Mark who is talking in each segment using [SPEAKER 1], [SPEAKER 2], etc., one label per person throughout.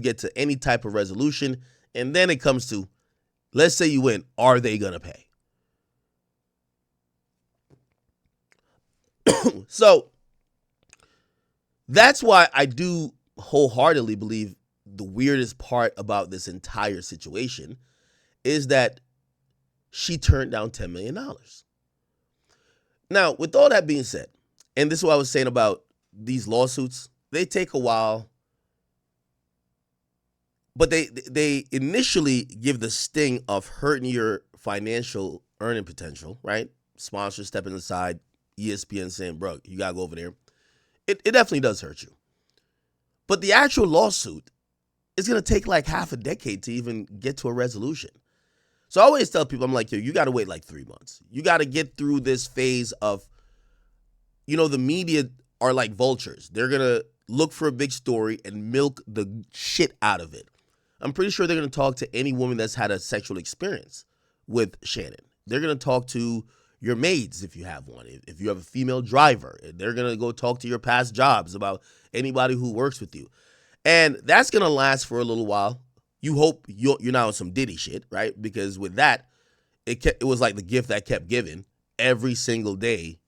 [SPEAKER 1] get to any type of resolution. And then it comes to, let's say you win, are they going to pay? So that's why I do wholeheartedly believe the weirdest part about this entire situation is that she turned down $10 million. Now, with all that being said, and this is what I was saying about these lawsuits, they take a while, but they initially give the sting of hurting your financial earning potential, right? Sponsors stepping aside, ESPN saying, bro, you got to go over there. It definitely does hurt you. But the actual lawsuit is going to take like half a decade to even get to a resolution. So I always tell people, I'm like, yo, you got to wait like 3 months. You got to get through this phase of, the media are like vultures. They're going to look for a big story and milk the shit out of it. I'm pretty sure they're going to talk to any woman that's had a sexual experience with Shannon. They're going to talk to your maids if you have one. If you have a female driver, they're going to go talk to your past jobs about anybody who works with you. And that's going to last for a little while. You hope you're not on some Diddy shit, right? Because with that, it was like the gift that kept giving. Every single day,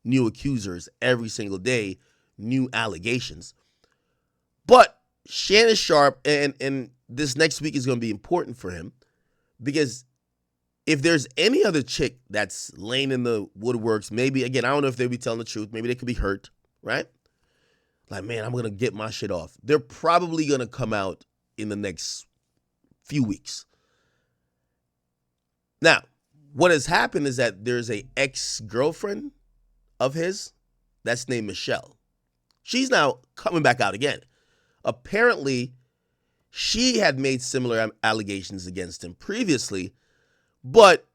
[SPEAKER 1] new accusers. Every single day, new allegations. But Shannon Sharpe, and this next week is going to be important for him, because if there's any other chick that's laying in the woodworks, maybe, again, I don't know if they'll be telling the truth. Maybe they could be hurt, right? Like, man, I'm going to get my shit off. They're probably going to come out in the next few weeks. Now, what has happened is that there's a ex-girlfriend of his that's named Michelle. She's now coming back out again. Apparently, she had made similar allegations against him previously, but,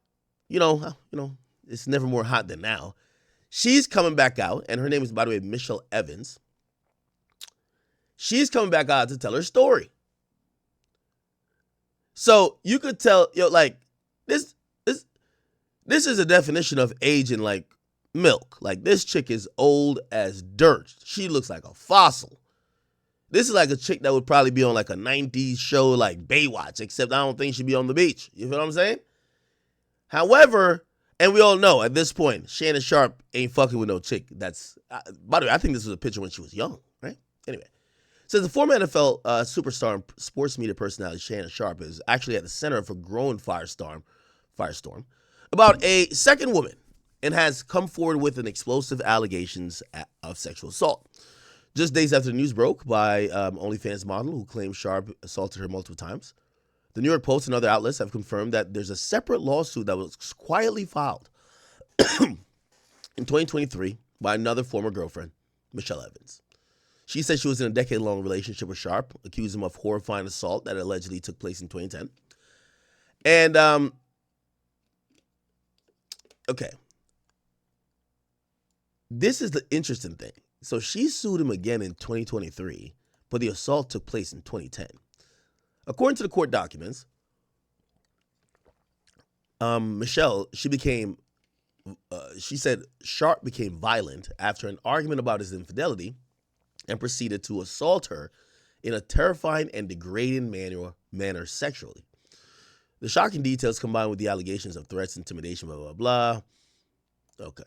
[SPEAKER 1] it's never more hot than now. She's coming back out, and her name is, by the way, Michelle Evans. She's coming back out to tell her story. So you could tell, this is a definition of aging like milk. Like, this chick is old as dirt. She looks like a fossil. This is like a chick that would probably be on like a 90s show like Baywatch, except I don't think she'd be on the beach. You feel what I'm saying? However, and we all know at this point, Shannon Sharpe ain't fucking with no chick that's, by the way, I think this was a picture when she was young, right? Anyway. Says the former NFL superstar and sports media personality Shannon Sharpe is actually at the center of a growing firestorm about a second woman, and has come forward with an explosive allegations of sexual assault. Just days after the news broke by OnlyFans model who claimed Sharpe assaulted her multiple times, the New York Post and other outlets have confirmed that there's a separate lawsuit that was quietly filed in 2023 by another former girlfriend, Michelle Evans. She said she was in a decade-long relationship with Sharpe, accused him of horrifying assault that allegedly took place in 2010. And, okay. This is the interesting thing. So she sued him again in 2023, but the assault took place in 2010. According to the court documents, Michelle, she said Sharpe became violent after an argument about his infidelity and proceeded to assault her in a terrifying and degrading manner sexually. The shocking details combined with the allegations of threats, intimidation, blah, blah, blah. Okay.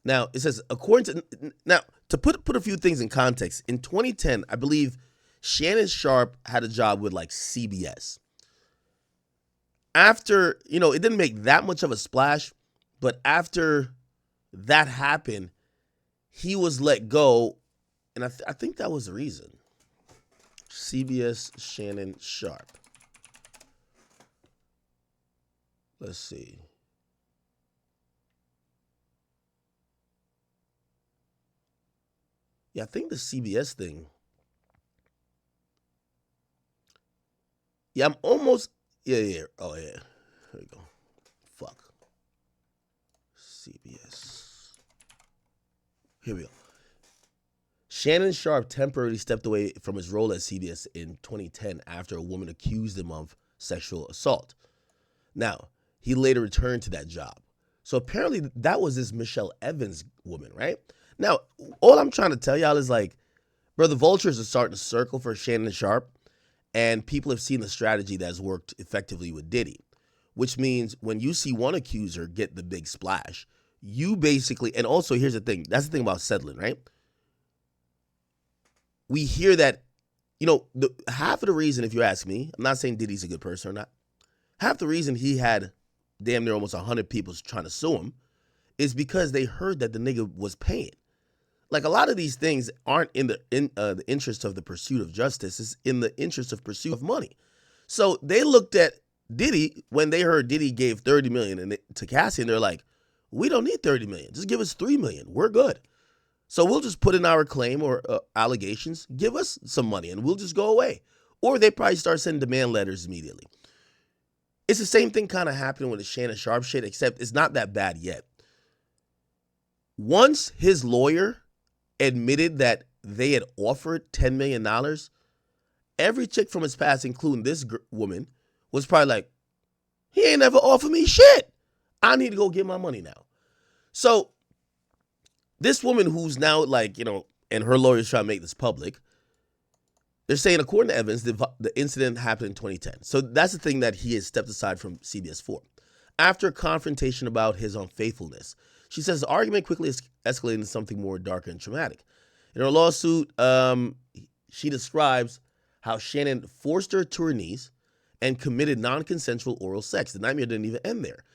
[SPEAKER 1] Now, it says, to put a few things in context, in 2010, I believe Shannon Sharpe had a job with like CBS. After, it didn't make that much of a splash, but after that happened, he was let go, and I think that was the reason. CBS Shannon Sharpe. Let's see. Yeah, I think the CBS thing. Yeah, I'm almost. Yeah. Oh, yeah. Here we go. Fuck. CBS. Here we go. Shannon Sharpe temporarily stepped away from his role at CBS in 2010 after a woman accused him of sexual assault. Now, he later returned to that job. So apparently that was this Michelle Evans woman, right? Now, all I'm trying to tell y'all is like, Bro, the vultures are starting to circle for Shannon Sharpe, and people have seen the strategy that's worked effectively with Diddy, which means when you see one accuser get the big splash, you basically, and also here's the thing, that's the thing about settling, right? We hear that, half of the reason, if you ask me, I'm not saying Diddy's a good person or not, half the reason he had damn near almost 100 people trying to sue him is because they heard that the nigga was paying. Like, a lot of these things aren't in the interest of the pursuit of justice. It's in the interest of pursuit of money. So they looked at Diddy when they heard Diddy gave $30 million to Cassie, and they're like, we don't need $30 million. Just give us $3 million. We're good. So we'll just put in our claim or allegations, give us some money, and we'll just go away. Or they probably start sending demand letters immediately. It's the same thing kind of happening with the Shannon Sharpe shit, except it's not that bad yet. Once his lawyer admitted that they had offered $10 million, every chick from his past, including this woman, was probably like, he ain't never offered me shit. I need to go get my money now. So this woman who's now and her lawyer's trying to make this public, they're saying, according to Evans, the incident happened in 2010. So that's the thing that he has stepped aside from CBS 4. After a confrontation about his unfaithfulness, she says the argument quickly escalated into something more darker and traumatic. In her lawsuit, she describes how Shannon forced her to her knees and committed non-consensual oral sex. The nightmare didn't even end there.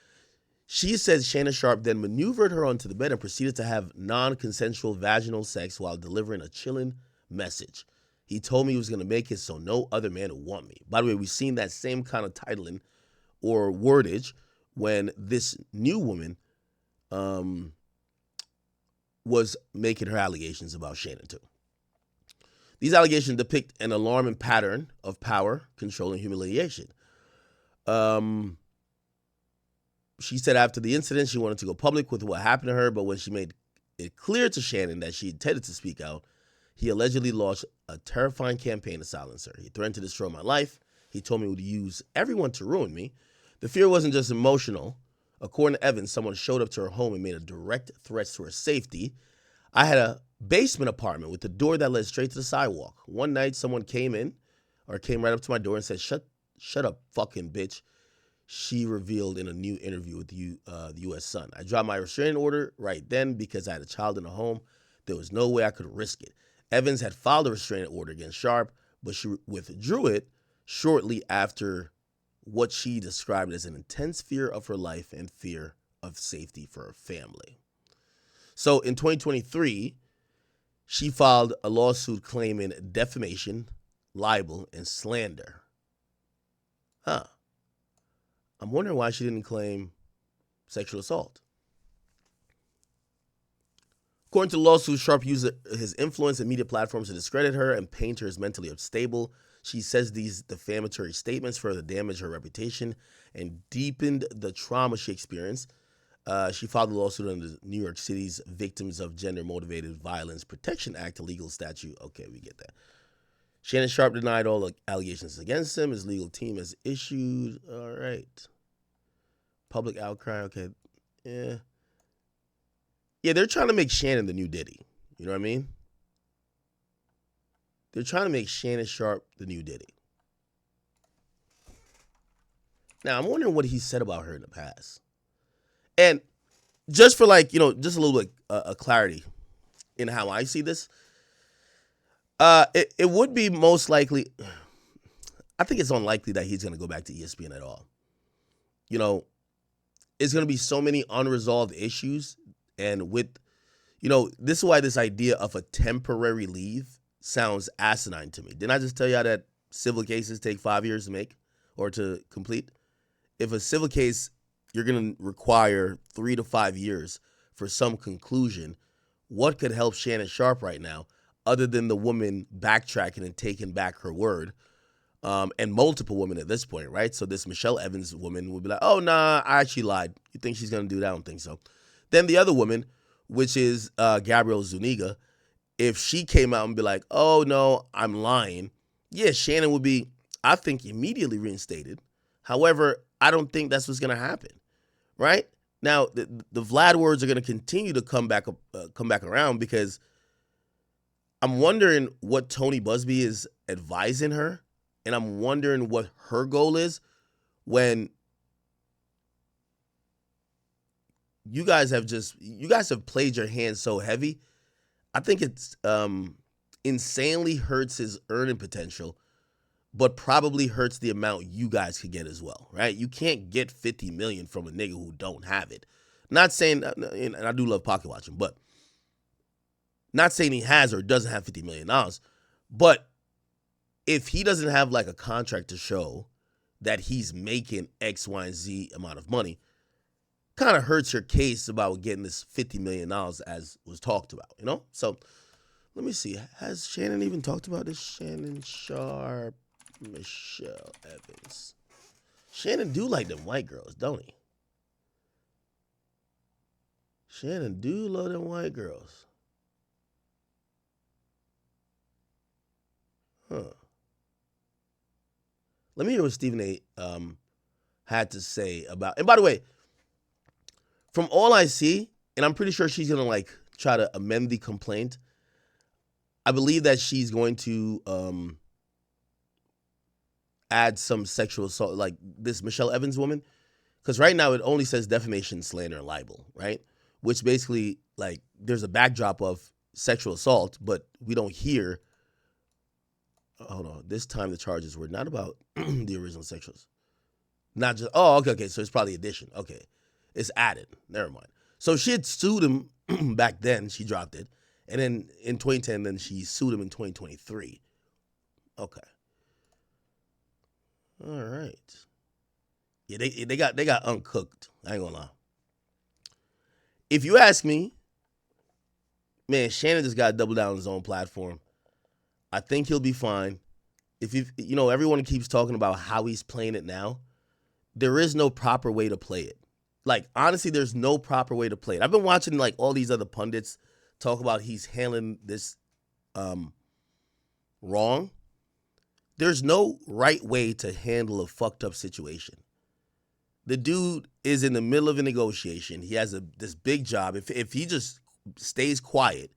[SPEAKER 1] She says Shannon Sharpe then maneuvered her onto the bed and proceeded to have non-consensual vaginal sex while delivering a chilling message. He told me he was going to make it so no other man would want me. By the way, we've seen that same kind of titling or wordage when this new woman was making her allegations about Shannon too. These allegations depict an alarming pattern of power, control, and humiliation. She said after the incident, she wanted to go public with what happened to her, but when she made it clear to Shannon that she intended to speak out, he allegedly launched a terrifying campaign to silence her. He threatened to destroy my life. He told me he would use everyone to ruin me. The fear wasn't just emotional. According to Evans, someone showed up to her home and made a direct threat to her safety. I had a basement apartment with a door that led straight to the sidewalk. One night, someone came right up to my door and said, shut up, fucking bitch. She revealed in a new interview with the U.S. Sun. I dropped my restraining order right then because I had a child in the home. There was no way I could risk it. Evans had filed a restraining order against Sharpe, but she withdrew it shortly after what she described as an intense fear of her life and fear of safety for her family. So in 2023, she filed a lawsuit claiming defamation, libel, and slander. I'm wondering why she didn't claim sexual assault. According to the lawsuit, Sharpe used his influence and media platforms to discredit her and paint her as mentally unstable. She says these defamatory statements further damaged her reputation and deepened the trauma she experienced. She filed the lawsuit under New York City's Victims of Gender-Motivated Violence Protection Act, a legal statute. Okay, we get that. Shannon Sharpe denied all the allegations against him. His legal team has issued, all right. Public outcry, okay. Yeah, they're trying to make Shannon the new Diddy. You know what I mean? They're trying to make Shannon Sharpe the new Diddy. Now, I'm wondering what he said about her in the past. And just for just a little bit of clarity in how I see this, it would be most likely, I think it's unlikely that he's going to go back to ESPN at all. It's going to be so many unresolved issues. And with, this is why this idea of a temporary leave sounds asinine to me. Didn't I just tell you that civil cases take 5 years to make or to complete? If a civil case, you're going to require 3 to 5 years for some conclusion, what could help Shannon Sharpe right now other than the woman backtracking and taking back her word? And multiple women at this point, right? So this Michelle Evans woman would be like, oh, nah, I actually lied. You think she's going to do that? I don't think so. Then the other woman, which is Gabrielle Zuniga, if she came out and be like, oh, no, I'm lying, yeah, Shannon would be, I think, immediately reinstated. However, I don't think that's what's going to happen, right? Now, the Vlad words are going to continue to come back around because I'm wondering what Tony Busby is advising her, and I'm wondering what her goal is when you guys have played your hand so heavy. I think it's insanely hurts his earning potential, but probably hurts the amount you guys could get as well, right? You can't get 50 million from a nigga who don't have it. Not saying, and I do love pocket watching, but not saying he has or doesn't have $50 million. But if he doesn't have like a contract to show that he's making X, Y, and Z amount of money, kind of hurts your case about getting this $50 million as was talked about, you know? So let me see. Has Shannon even talked about this? Shannon Sharpe, Michelle Evans. Shannon do like them white girls, don't he? Shannon do love them white girls. Huh. Let me hear what Stephen A. Had to say about. And by the way, from all I see, and I'm pretty sure she's gonna like try to amend the complaint. I believe that she's going to add some sexual assault, like this Michelle Evans woman, because right now it only says defamation, slander, and libel, right? Which basically like there's a backdrop of sexual assault, but we don't hear. Hold on. This time the charges were not about the original sexuals. Not just, okay. So it's probably addition. Okay. It's added. Never mind. So she had sued him back then. She dropped it. And then in 2010, then she sued him in 2023. Okay. All right. Yeah, they got uncooked. I ain't gonna lie. If you ask me, man, Shannon just got to double down on his own platform. I think he'll be fine. If everyone keeps talking about how he's playing it now. There is no proper way to play it. Like, honestly, there's no proper way to play it. I've been watching, like, all these other pundits talk about he's handling this wrong. There's no right way to handle a fucked up situation. The dude is in the middle of a negotiation. He has this big job. If he just stays quiet,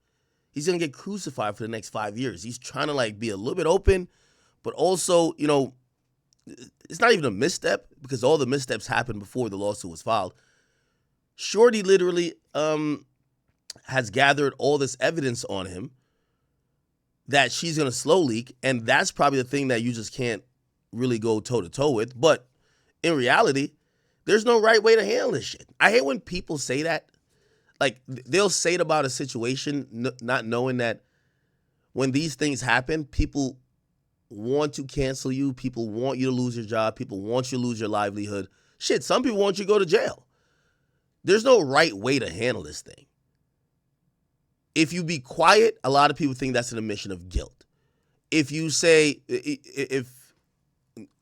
[SPEAKER 1] he's going to get crucified for the next 5 years. He's trying to, like, be a little bit open, but also, it's not even a misstep because all the missteps happened before the lawsuit was filed. Shorty literally has gathered all this evidence on him that she's going to slow leak, and that's probably the thing that you just can't really go toe-to-toe with. But in reality, there's no right way to handle this shit. I hate when people say that. Like, they'll say it about a situation not knowing that when these things happen, people want to cancel you. People want you to lose your job. People want you to lose your livelihood. Shit, some people want you to go to jail. There's no right way to handle this thing. If you be quiet, a lot of people think that's an admission of guilt. If you say,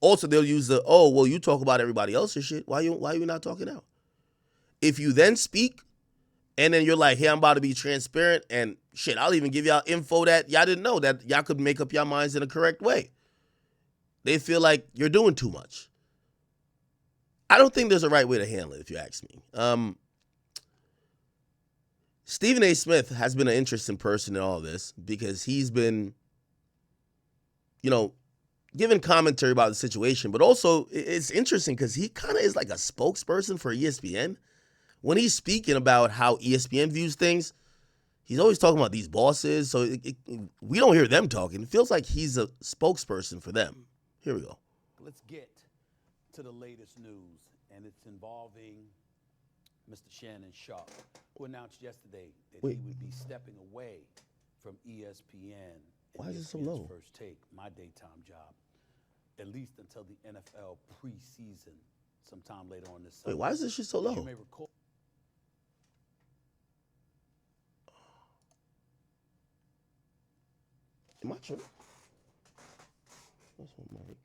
[SPEAKER 1] also they'll use you talk about everybody else's shit. Why you not talking out? If you then speak, and then you're like, hey, I'm about to be transparent, and shit, I'll even give y'all info that y'all didn't know, that y'all could make up your minds in a correct way. They feel like you're doing too much. I don't think there's a right way to handle it, if you ask me. Stephen A. Smith has been an interesting person in all of this because he's been, giving commentary about the situation, but also it's interesting because he kind of is like a spokesperson for ESPN. When he's speaking about how ESPN views things, he's always talking about these bosses, so we don't hear them talking. It feels like he's a spokesperson for them. Here we go.
[SPEAKER 2] Let's get to the latest news, and it's involving Mr. Shannon Sharpe, who announced yesterday that he would be stepping away from ESPN.
[SPEAKER 1] Why is it so low?
[SPEAKER 2] First Take, my daytime job, at least until the NFL preseason, sometime later on this summer.
[SPEAKER 1] Wait, why is this shit so low?
[SPEAKER 2] You may recall.
[SPEAKER 1] Am I tripping? That's one mic.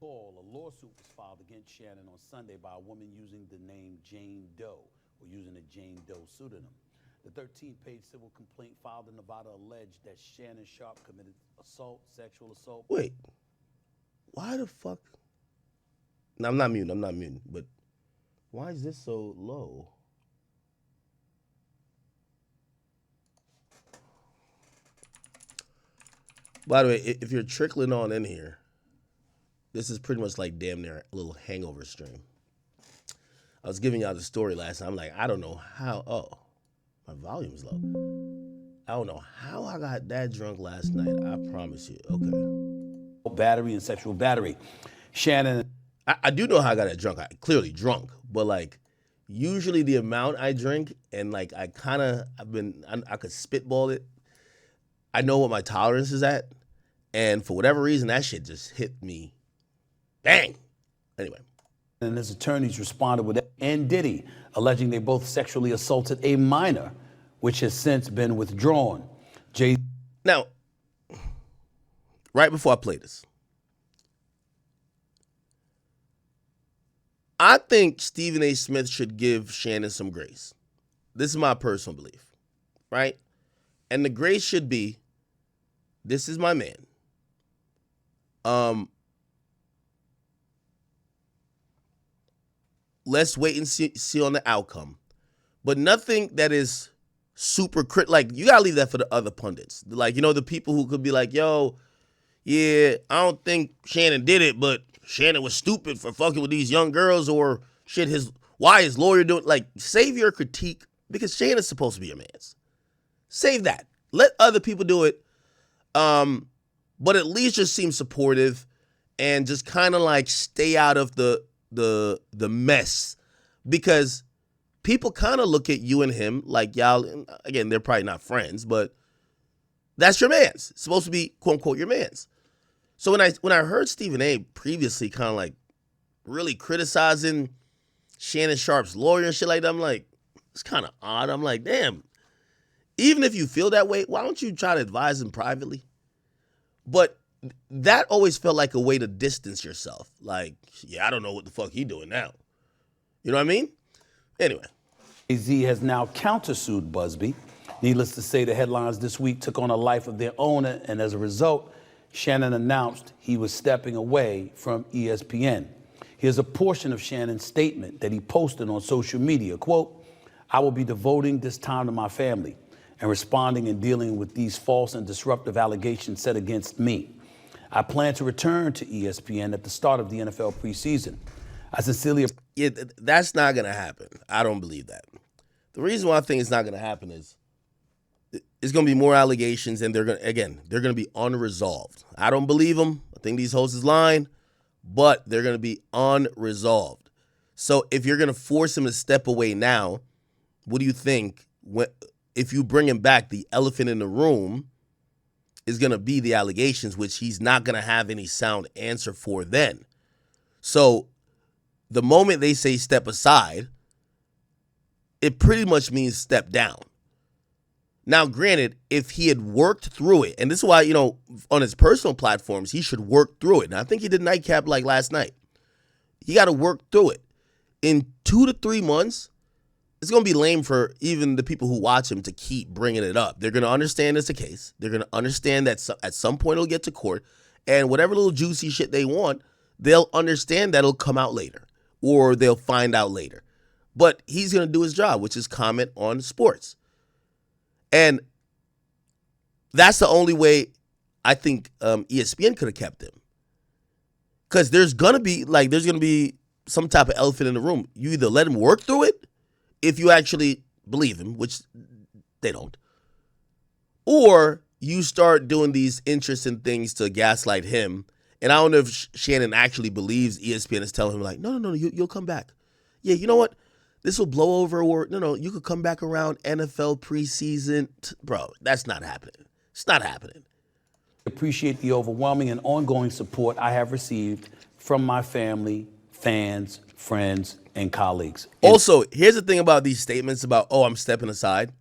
[SPEAKER 2] A lawsuit was filed against Shannon on Sunday by a woman using the name Jane Doe, or using a Jane Doe pseudonym. The 13-page civil complaint filed in Nevada alleged that Shannon Sharpe committed sexual assault.
[SPEAKER 1] Wait, why the fuck? No, I'm not muting. But why is this so low? By the way, if you're trickling on in here, this is pretty much like damn near a little hangover stream. I was giving y'all the story last night. I'm like, I don't know how. Oh, my volume's low. I don't know how I got that drunk last night. I promise you. Okay.
[SPEAKER 2] Battery and sexual battery. Shannon.
[SPEAKER 1] I do know how I got that drunk. I clearly drunk, but like usually the amount I drink and like I could spitball it. I know what my tolerance is at, and for whatever reason, that shit just hit me. Bang. Anyway.
[SPEAKER 2] And his attorneys responded with and Diddy, alleging they both sexually assaulted a minor, which has since been withdrawn.
[SPEAKER 1] Now, right before I play this, I think Stephen A. Smith should give Shannon some grace. This is my personal belief, right? And the grace should be, this is my man. Let's wait and see on the outcome. But nothing that is super like, you gotta leave that for the other pundits. Like, you know, the people who could be like, yo, yeah, I don't think Shannon did it, but Shannon was stupid for fucking with these young girls, or shit, why his lawyer doing, like, save your critique, because Shannon's supposed to be your man's. Save that. Let other people do it. But at least just seem supportive and just kind of like stay out of the mess, because people kind of look at you and him like y'all, again, they're probably not friends, but that's your man's. It's supposed to be quote unquote your man's. So when I heard Stephen A. previously kind of like really criticizing Shannon Sharpe's lawyer and shit like that, I'm like, it's kind of odd. I'm like, damn, even if you feel that way, why don't you try to advise him privately? But that always felt like a way to distance yourself. Like, yeah, I don't know what the fuck he doing now. You know what I mean? Anyway.
[SPEAKER 2] Jay-Z has now countersued Busby. Needless to say, the headlines this week took on a life of their own, and as a result, Shannon announced he was stepping away from ESPN. Here's a portion of Shannon's statement that he posted on social media. Quote, "I will be devoting this time to my family and responding and dealing with these false and disruptive allegations set against me. I plan to return to ESPN at the start of the NFL preseason. I sincerely..."
[SPEAKER 1] Yeah, that's not going to happen. I don't believe that. The reason why I think it's not going to happen is it's going to be more allegations, and they're going to be unresolved. I don't believe them. I think these hosts is lying, but they're going to be unresolved. So if you're going to force him to step away now, what do you think? If you bring him back, the elephant in the room is going to be the allegations, which he's not going to have any sound answer for then. So the moment they say step aside, it pretty much means step down. Now, granted, if he had worked through it, and this is why, you know, on his personal platforms, he should work through it. And I think he did nightcap like last night. He got to work through it. In 2 to 3 months, it's going to be lame for even the people who watch him to keep bringing it up. They're going to understand it's a case. They're going to understand that at some point it'll get to court, and whatever little juicy shit they want, they'll understand that it'll come out later, or they'll find out later. But he's going to do his job, which is comment on sports. And that's the only way I think ESPN could have kept him. Because there's going to be some type of elephant in the room. You either let him work through it, if you actually believe him, which they don't, or you start doing these interesting things to gaslight him. And I don't know if Shannon actually believes ESPN is telling him like, no, you'll come back. Yeah, you know what? This will blow over, or no, you could come back around NFL preseason. Bro, that's not happening. It's not happening.
[SPEAKER 2] Appreciate the overwhelming and ongoing support I have received from my family, fans, friends, and colleagues.
[SPEAKER 1] Also, here's the thing about these statements about, oh, I'm stepping aside.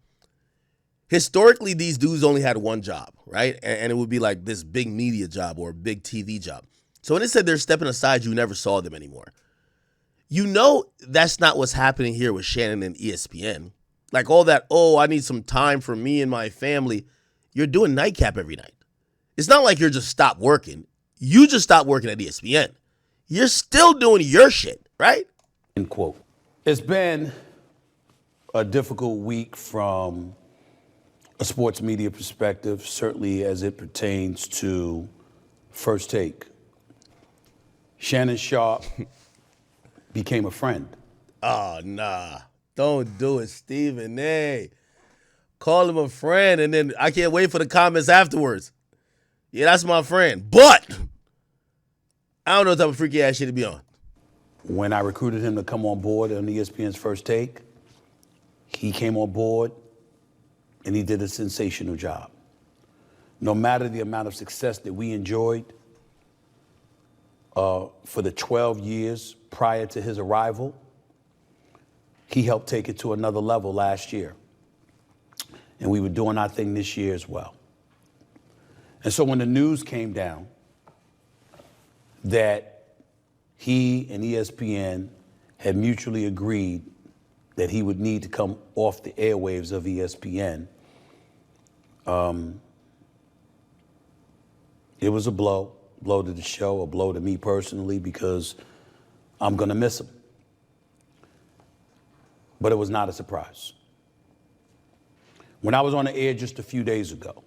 [SPEAKER 1] Historically, these dudes only had one job, right? And it would be like this big media job or a big TV job. So when they said they're stepping aside, you never saw them anymore. You know that's not what's happening here with Shannon and ESPN. Like all that, oh, I need some time for me and my family. You're doing nightcap every night. It's not like you're just stopped working. You just stopped working at ESPN. you're still doing your shit, right?
[SPEAKER 2] End quote. It's been a difficult week from a sports media perspective, certainly as it pertains to First Take. Shannon Sharpe became a friend.
[SPEAKER 1] Oh, nah. Don't do it, Stephen A. Call him a friend, and then I can't wait for the comments afterwards. Yeah, that's my friend. But I don't know what type of freaky ass shit to be on.
[SPEAKER 2] When I recruited him to come on board on ESPN's First Take, he came on board and he did a sensational job. No matter the amount of success that we enjoyed for the 12 years prior to his arrival, he helped take it to another level last year. And we were doing our thing this year as well. And so when the news came down that he and ESPN had mutually agreed that he would need to come off the airwaves of ESPN, it was a blow to the show, a blow to me personally, because I'm going to miss him. But it was not a surprise. When I was on the air just a few days ago,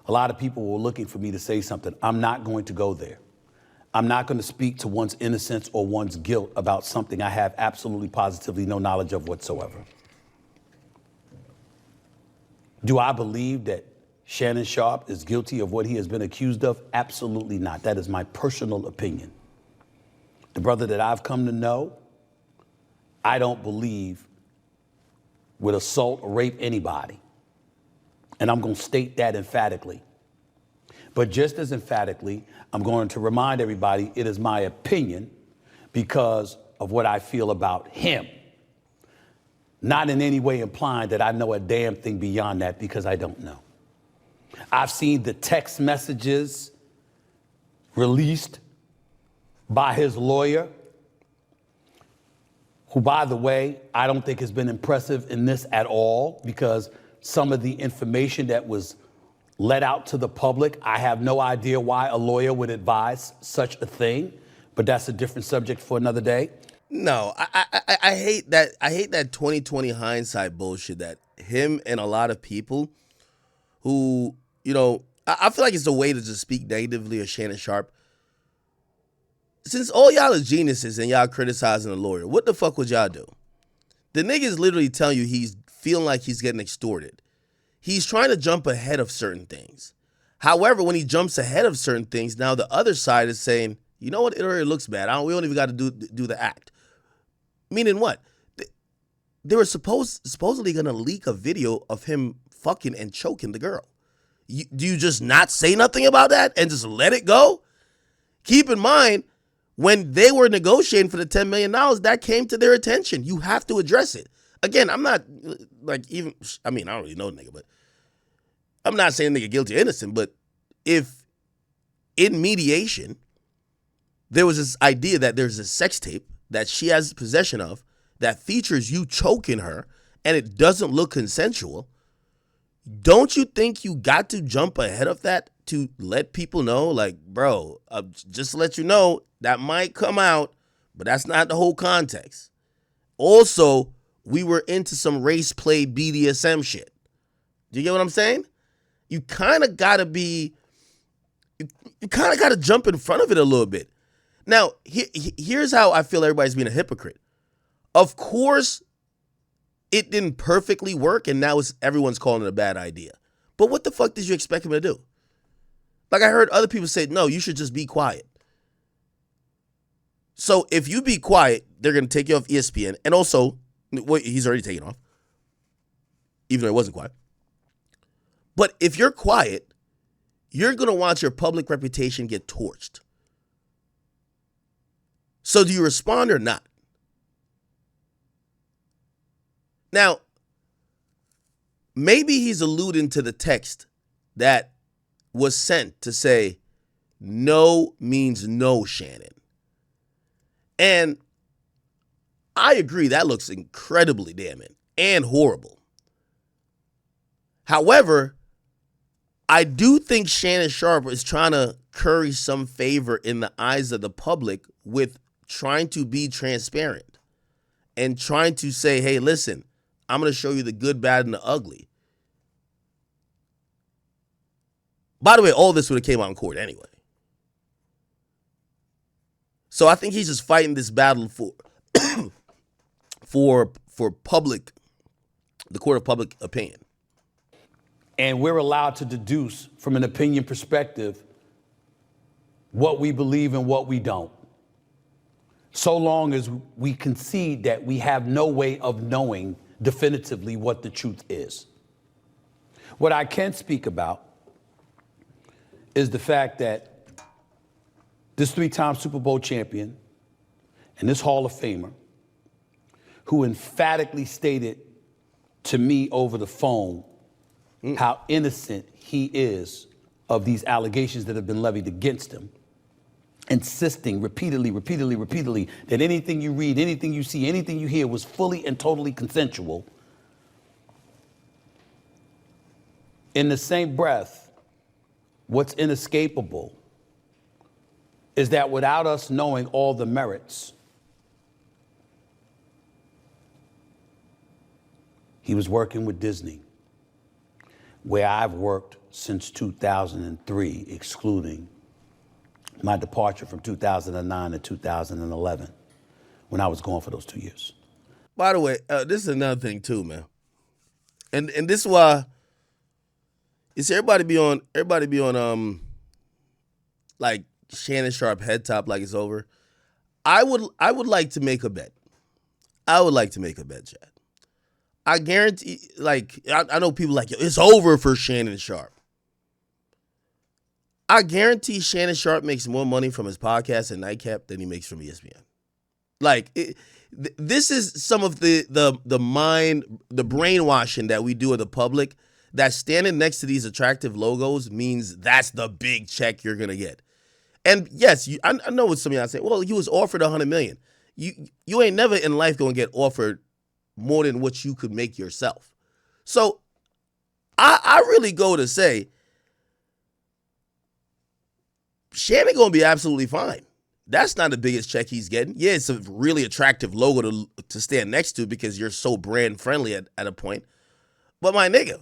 [SPEAKER 2] a lot of people were looking for me to say something. I'm not going to go there. I'm not going to speak to one's innocence or one's guilt about something I have absolutely positively no knowledge of whatsoever. Do I believe that Shannon Sharpe is guilty of what he has been accused of? Absolutely not. That is my personal opinion. The brother that I've come to know, I don't believe would assault or rape anybody. And I'm going to state that emphatically. But just as emphatically, I'm going to remind everybody it is my opinion because of what I feel about him. Not in any way implying that I know a damn thing beyond that, because I don't know. I've seen the text messages released by his lawyer, who, by the way, I don't think has been impressive in this at all, because some of the information that was let out to the public, I have no idea why a lawyer would advise such a thing, but that's a different subject for another day.
[SPEAKER 1] No, I hate that. I hate that 2020 hindsight bullshit that him and a lot of people who, I feel like it's a way to just speak negatively of Shannon Sharpe. Since all y'all are geniuses and y'all criticizing the lawyer, what the fuck would y'all do? The nigga's literally telling you he's feeling like he's getting extorted. He's trying to jump ahead of certain things. However, when he jumps ahead of certain things, now the other side is saying, you know what, it already looks bad. We don't even got to do the act. Meaning what? They were supposedly going to leak a video of him fucking and choking the girl. Do you just not say nothing about that and just let it go? Keep in mind, when they were negotiating for the $10 million, that came to their attention. You have to address it. Again, I'm not I don't really know the nigga, but I'm not saying the nigga guilty or innocent, but if in mediation, there was this idea that there's a sex tape that she has possession of that features you choking her and it doesn't look consensual, don't you think you got to jump ahead of that to let people know, like, bro, just to let you know, that might come out, but that's not the whole context. Also, we were into some race play BDSM shit. Do you get what I'm saying? You kind of got to jump in front of it a little bit. Now, here's how I feel everybody's being a hypocrite. Of course, it didn't perfectly work, and now everyone's calling it a bad idea. But what the fuck did you expect him to do? Like, I heard other people say, no, you should just be quiet. So if you be quiet, they're going to take you off ESPN. And also, he's already taken off, even though he wasn't quiet. But if you're quiet, you're going to watch your public reputation get torched. So do you respond or not? Now, maybe he's alluding to the text that was sent to say, no means no, Shannon. And I agree, that looks incredibly damning and horrible. However, I do think Shannon Sharpe is trying to curry some favor in the eyes of the public with trying to be transparent and trying to say, hey, listen, I'm going to show you the good, bad, and the ugly. By the way, all this would have came out in court anyway. So I think he's just fighting this battle for public, the court of public opinion.
[SPEAKER 2] And we're allowed to deduce from an opinion perspective what we believe and what we don't. So long as we concede that we have no way of knowing definitively what the truth is. What I can speak about is the fact that this 3-time Super Bowl champion and this Hall of Famer, who emphatically stated to me over the phone how innocent he is of these allegations that have been levied against him, insisting repeatedly that anything you read, anything you see, anything you hear was fully and totally consensual. In the same breath, what's inescapable is that without us knowing all the merits, he was working with Disney, where I've worked since 2003, excluding my departure from 2009 to 2011, when I was gone for those 2 years.
[SPEAKER 1] By the way, this is another thing too, man. And this is why it's everybody be on like Shannon Sharpe head top like it's over. I would like to make a bet. Chad. I guarantee, like, I know people like, it's over for Shannon Sharpe. I guarantee Shannon Sharpe makes more money from his podcast and Nightcap than he makes from ESPN. Like, this is some of the brainwashing that we do of the public, that standing next to these attractive logos means that's the big check you're going to get. And yes, I know what some of y'all say, well, he was offered $100 million. You ain't never in life going to get offered more than what you could make yourself. So I really go to say Shannon going to be absolutely fine. That's not the biggest check he's getting. Yeah, it's a really attractive logo to stand next to because you're so brand friendly at a point. But my nigga,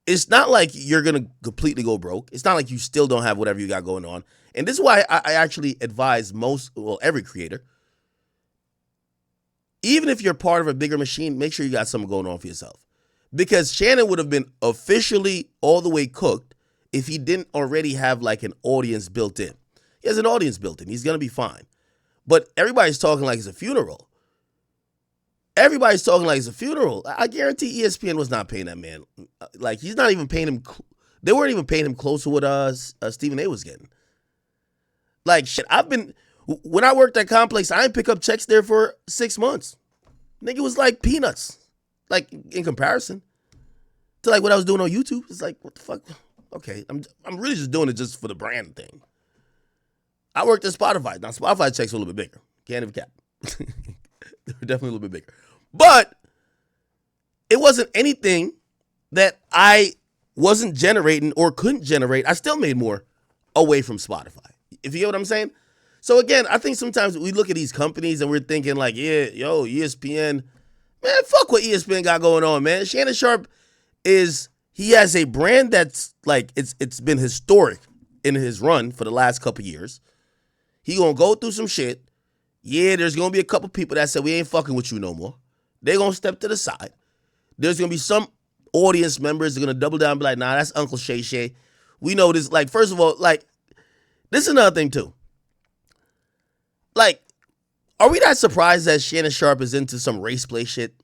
[SPEAKER 1] it's not like you're going to completely go broke. It's not like you still don't have whatever you got going on. And this is why I actually advise every creator, even if you're part of a bigger machine, make sure you got something going on for yourself. Because Shannon would have been officially all the way cooked if he didn't already have like an audience built in. He has an audience built in. He's going to be fine. But everybody's talking like it's a funeral. I guarantee ESPN was not paying that man. Like, he's not even paying him. They weren't even paying him close to what Stephen A was getting. Like, shit, when I worked at Complex, I didn't pick up checks there for 6 months. Nigga, was like peanuts. Like, in comparison to like what I was doing on YouTube. It's like, what the fuck? Okay, I'm really just doing it just for the brand thing. I worked at Spotify. Now, Spotify checks are a little bit bigger. Can't even cap. They were definitely a little bit bigger. But it wasn't anything that I wasn't generating or couldn't generate. I still made more away from Spotify. If you get what I'm saying? So again, I think sometimes we look at these companies and we're thinking like, yeah, yo, ESPN, man, fuck what ESPN got going on, man. Shannon Sharpe he has a brand that's like, it's been historic in his run for the last couple years. He gonna go through some shit. Yeah, there's gonna be a couple people that said we ain't fucking with you no more. They're gonna step to the side. There's gonna be some audience members that are gonna double down and be like, nah, that's Uncle Shay Shay. We know this. Like, first of all, like, this is another thing too. Like, are we not surprised that Shannon Sharpe is into some race play shit?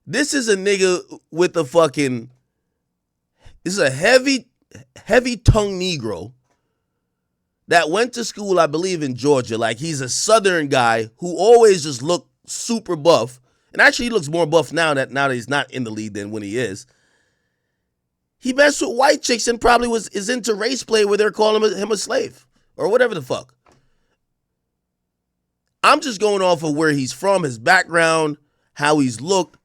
[SPEAKER 1] This is a nigga with a fucking, this is a heavy tongue Negro that went to school, I believe, in Georgia. Like, he's a Southern guy who always just looked super buff. And actually, he looks more buff now that he's not in the league than when he is. He messed with white chicks and probably is into race play where they're calling him a slave or whatever the fuck. I'm just going off of where he's from, his background, how he's looked.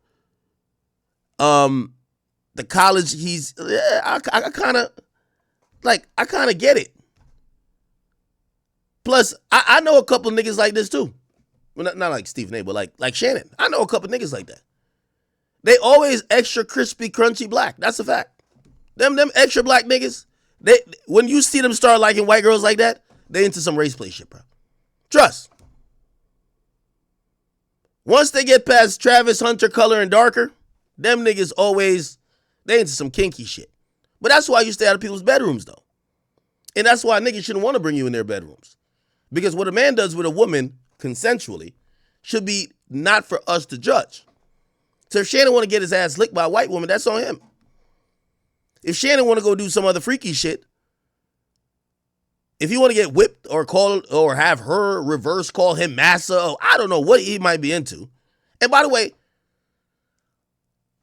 [SPEAKER 1] The college I kind of, Like, I kind of get it. Plus, I know a couple niggas like this too. Well, not like Stephen A, but like Shannon. I know a couple niggas like that. They always extra crispy, crunchy black. That's a fact. Them extra black niggas, when you see them start liking white girls like that, they into some race play shit, bro. Trust. Once they get past Travis Hunter color and darker, them niggas always, they into some kinky shit. But that's why you stay out of people's bedrooms, though. And that's why niggas shouldn't want to bring you in their bedrooms. Because what a man does with a woman consensually should be not for us to judge. So if Shannon want to get his ass licked by a white woman, that's on him. If Shannon want to go do some other freaky shit, if you want to get whipped or call or have her reverse call him massa, I don't know what he might be into. And by the way,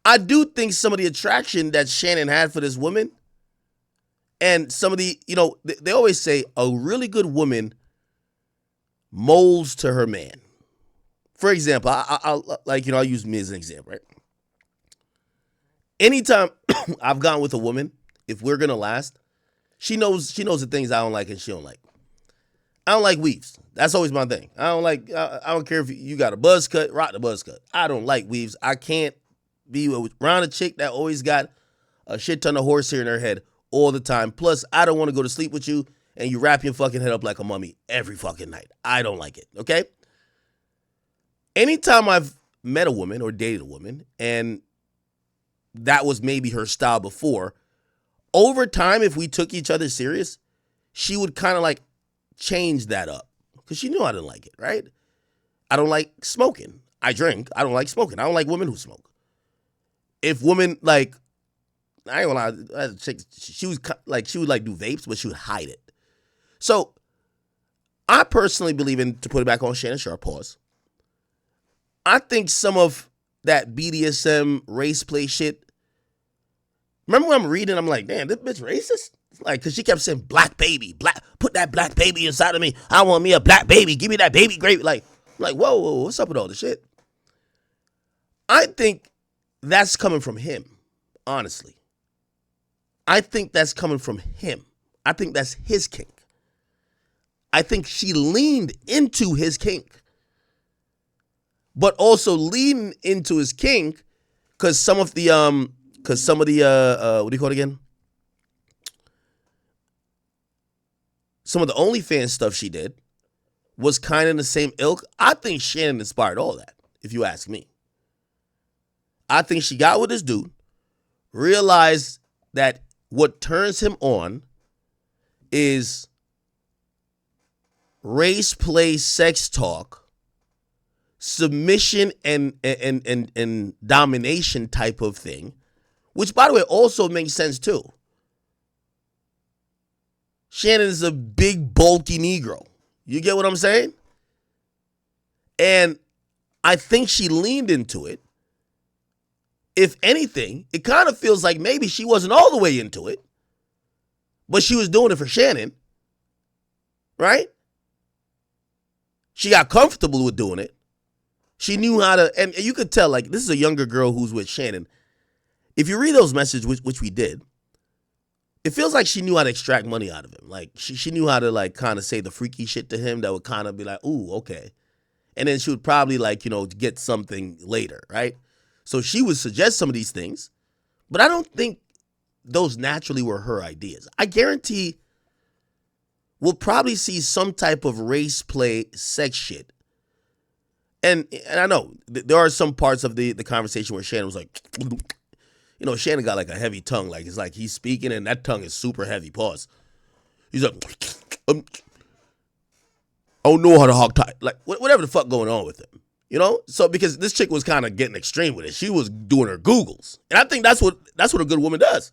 [SPEAKER 1] I do think some of the attraction that Shannon had for this woman and some of the, they always say a really good woman molds to her man. For example, I'll use me as an example, right? Anytime I've gone with a woman, if we're gonna last, she knows the things I don't like and she don't like. I don't like weaves. That's always my thing. I don't care if you got a buzz cut, rock the buzz cut. I don't like weaves. I can't be around a chick that always got a shit ton of horsehair in her head all the time. Plus, I don't want to go to sleep with you and you wrap your fucking head up like a mummy every fucking night. I don't like it, okay? Anytime I've met a woman or dated a woman and that was maybe her style before, over time, if we took each other serious, she would kind of like change that up because she knew I didn't like it, right? I don't like smoking. I drink. I don't like smoking. I don't like women who smoke. If women like, I ain't gonna lie, she would like do vapes, but she would hide it. So I personally believe in, to put it back on Shannon Sharpe, pause. I think some of that BDSM race play shit. Remember when I'm reading, I'm like, damn, this bitch racist? It's like, cause she kept saying black baby, put that black baby inside of me. I want me a black baby. Give me that baby gravy. Like, whoa, what's up with all this shit? I think that's coming from him, honestly. I think that's coming from him. I think that's his kink. I think she leaned into his kink. But also leaning into his kink because some of the what do you call it again? Some of the OnlyFans stuff she did was kind of in the same ilk. I think Shannon inspired all that, if you ask me. I think she got with this dude, realized that what turns him on is race play, sex talk, submission and domination type of thing, which, by the way, also makes sense too. Shannon is a big, bulky Negro. You get what I'm saying? And I think she leaned into it. If anything, it kind of feels like maybe she wasn't all the way into it, but she was doing it for Shannon, right? She got comfortable with doing it. She knew how to, and you could tell, like, this is a younger girl who's with Shannon. If you read those messages, which we did, it feels like she knew how to extract money out of him. Like, she knew how to, like, kind of say the freaky shit to him that would kind of be like, ooh, okay. And then she would probably, like, get something later, right? So she would suggest some of these things, but I don't think those naturally were her ideas. I guarantee we'll probably see some type of race play sex shit. And I know there are some parts of the conversation where Shannon was like, Shannon got like a heavy tongue. Like, it's like he's speaking and that tongue is super heavy. Pause. He's like, I don't know how to hog tie. Like, whatever the fuck going on with him. So because this chick was kind of getting extreme with it, she was doing her Googles, and I think that's what a good woman does.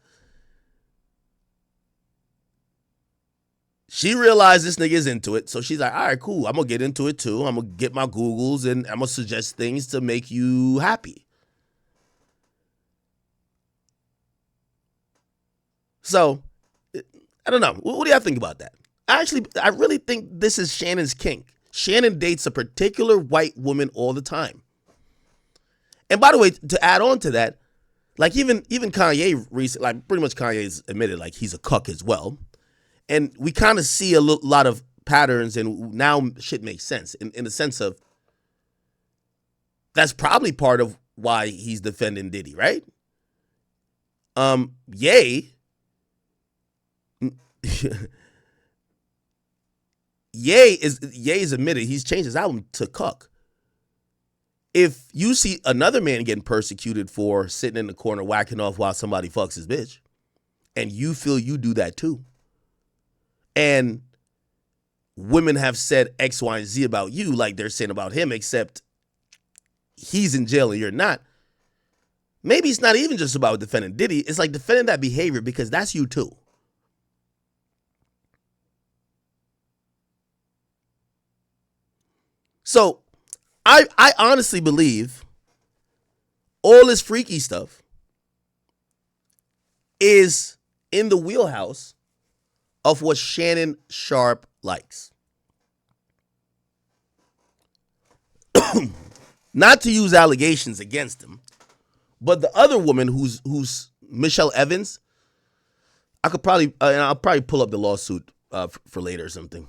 [SPEAKER 1] She realized this nigga is into it, so she's like, all right, cool, I'm gonna get into it too. I'm gonna get my Googles and I'm gonna suggest things to make you happy. So I don't know. What do y'all think about that? I really think this is Shannon's kink. Shannon dates a particular white woman all the time. And by the way, to add on to that, like even Kanye recently, like pretty much Kanye's admitted like he's a cuck as well. And we kind of see a lot of patterns, and now shit makes sense in the sense of that's probably part of why he's defending Diddy, right? Ye Ye's admitted he's changed his album to Cuck. If you see another man getting persecuted for sitting in the corner whacking off while somebody fucks his bitch, and you feel you do that too, and women have said X, Y, and Z about you like they're saying about him, except he's in jail and you're not, maybe it's not even just about defending Diddy. It's like defending that behavior because that's you too. So I honestly believe all this freaky stuff is in the wheelhouse of what Shannon Sharpe likes. Not to use allegations against him, but the other woman who's Michelle Evans, I'll probably pull up the lawsuit for later or something.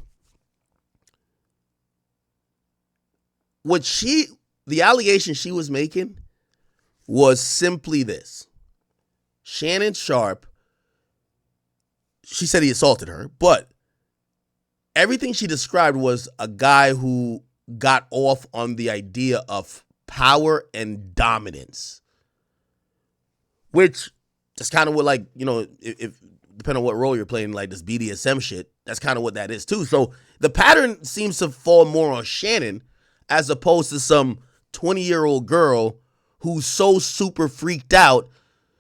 [SPEAKER 1] The allegation she was making was simply this. Shannon Sharpe, she said he assaulted her, but everything she described was a guy who got off on the idea of power and dominance, which that's kind of what, like, you know, if depending on what role you're playing, like this BDSM shit, that's kind of what that is too. So the pattern seems to fall more on Shannon as opposed to some 20-year-old girl who's so super freaked out.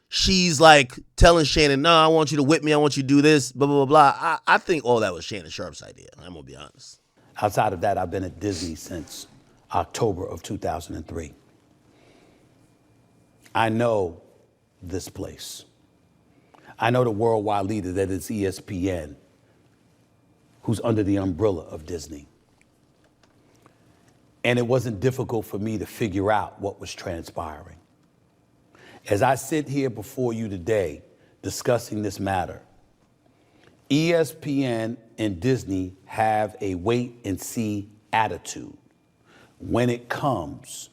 [SPEAKER 1] She's like telling Shannon, no, I want you to whip me. I want you to do this, blah, blah, blah, blah. I think all that was Shannon Sharpe's idea. I'm going to be honest.
[SPEAKER 2] Outside of that, I've been at Disney since October of 2003. I know this place. I know the worldwide leader that is ESPN, who's under the umbrella of Disney. And it wasn't difficult for me to figure out what was transpiring. As I sit here before you today discussing this matter, ESPN and Disney have a wait and see attitude when it comes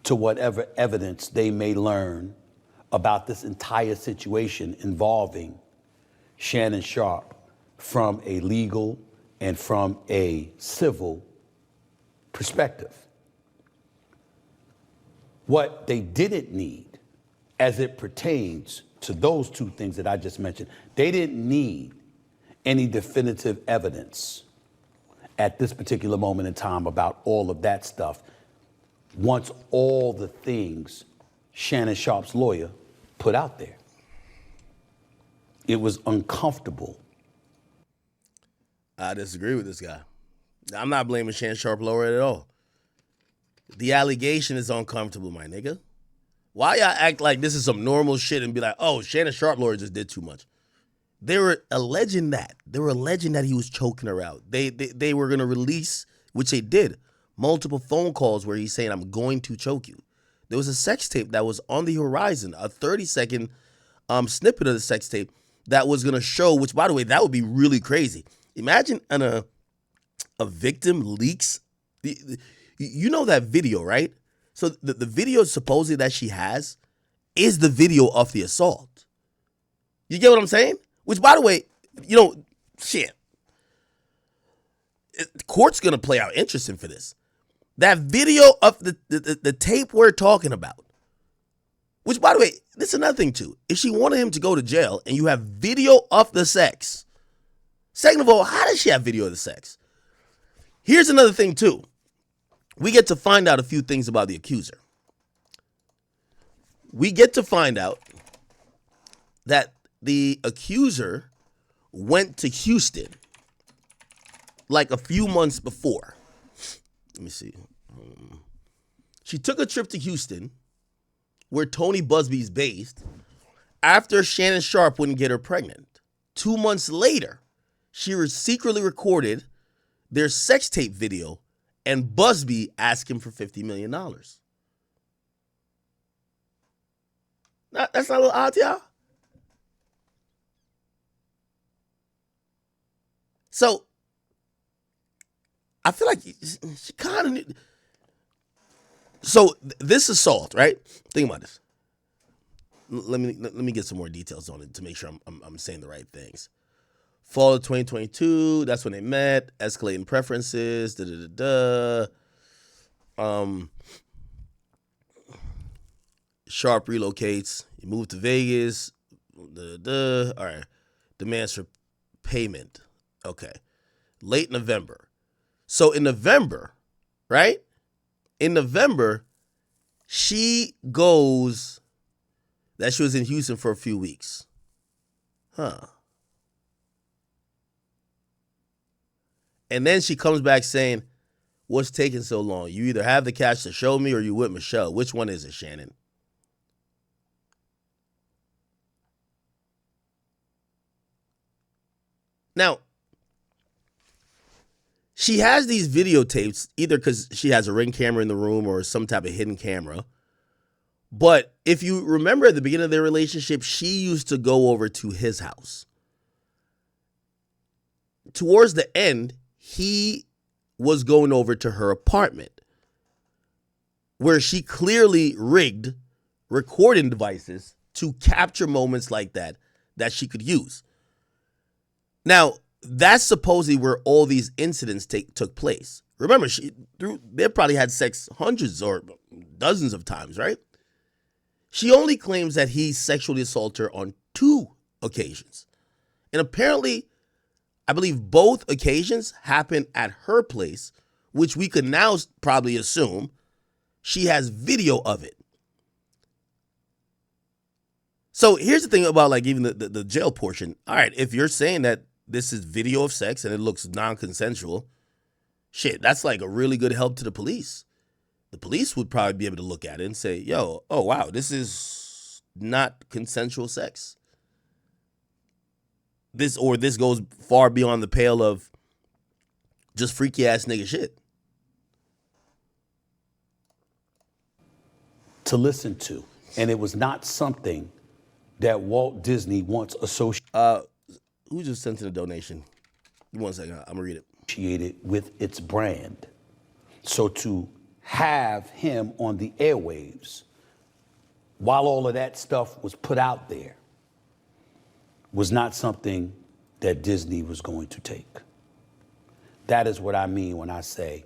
[SPEAKER 2] to whatever evidence they may learn about this entire situation involving Shannon Sharpe from a legal and from a civil perspective. What they didn't need as it pertains to those two things that I just mentioned, they didn't need any definitive evidence at this particular moment in time about all of that stuff. Once all the things Shannon Sharpe's lawyer put out there, it was uncomfortable.
[SPEAKER 1] I disagree with this guy. I'm not blaming Shannon Sharpe lawyer at all. The allegation is uncomfortable, my nigga. Why y'all act like this is some normal shit and be like, oh, Shannon Sharpe lawyer just did too much? They were alleging that. They were alleging that he was choking her out. They were going to release, which they did, multiple phone calls where he's saying, I'm going to choke you. There was a sex tape that was on the horizon, a 30-second snippet of the sex tape that was going to show, which, by the way, that would be really crazy. Imagine a victim leaks. You know that video, right? So the video supposedly that she has is the video of the assault. You get what I'm saying? Which, by the way, you know, shit. The court's going to play out interesting for this. That video of the tape we're talking about. Which, by the way, this is another thing, too. If she wanted him to go to jail and you have video of the sex. Second of all, how does she have video of the sex? Here's another thing, too. We get to find out a few things about the accuser. We get to find out that the accuser went to Houston like a few months before. Let me see. She took a trip to Houston, where Tony Busby's based, after Shannon Sharpe wouldn't get her pregnant. 2 months later, she secretly recorded their sex tape video, and Busby asked him for $50 million. That's not a little odd, y'all? So I feel like she kind of. So this assault, right? Think about this. Let me get some more details on it to make sure I'm saying the right things. Fall of 2022, that's when they met. Escalating preferences. Sharpe relocates. He moved to Vegas. All right. Demands for payment. Okay. Late November. So in November, right? In November, she goes that she was in Houston for a few weeks. Huh. And then she comes back saying, what's taking so long? You either have the cash to show me or you with Michelle. Which one is it, Shannon? Now, she has these videotapes either because she has a Ring camera in the room or some type of hidden camera. But if you remember at the beginning of their relationship, she used to go over to his house. Towards the end, he was going over to her apartment where she clearly rigged recording devices to capture moments like that she could use. Now, that's supposedly where all these incidents took place. Remember, they probably had sex hundreds or dozens of times, right? She only claims that he sexually assaulted her on 2 occasions. And apparently, I believe both occasions happened at her place, which we could now probably assume she has video of it. So here's the thing about like even the jail portion. All right, if you're saying that this is video of sex and it looks non-consensual, shit, that's like a really good help to the police. The police would probably be able to look at it and say, yo, oh, wow, this is not consensual sex. This goes far beyond the pale of just freaky ass nigga shit.
[SPEAKER 2] To listen to. And it was not something that Walt Disney once associated.
[SPEAKER 1] Who just sent in a donation? Give me 1 second. I'm going to read it.
[SPEAKER 2] Associated with its brand. So to have him on the airwaves while all of that stuff was put out there was not something that Disney was going to take. That is what I mean when I say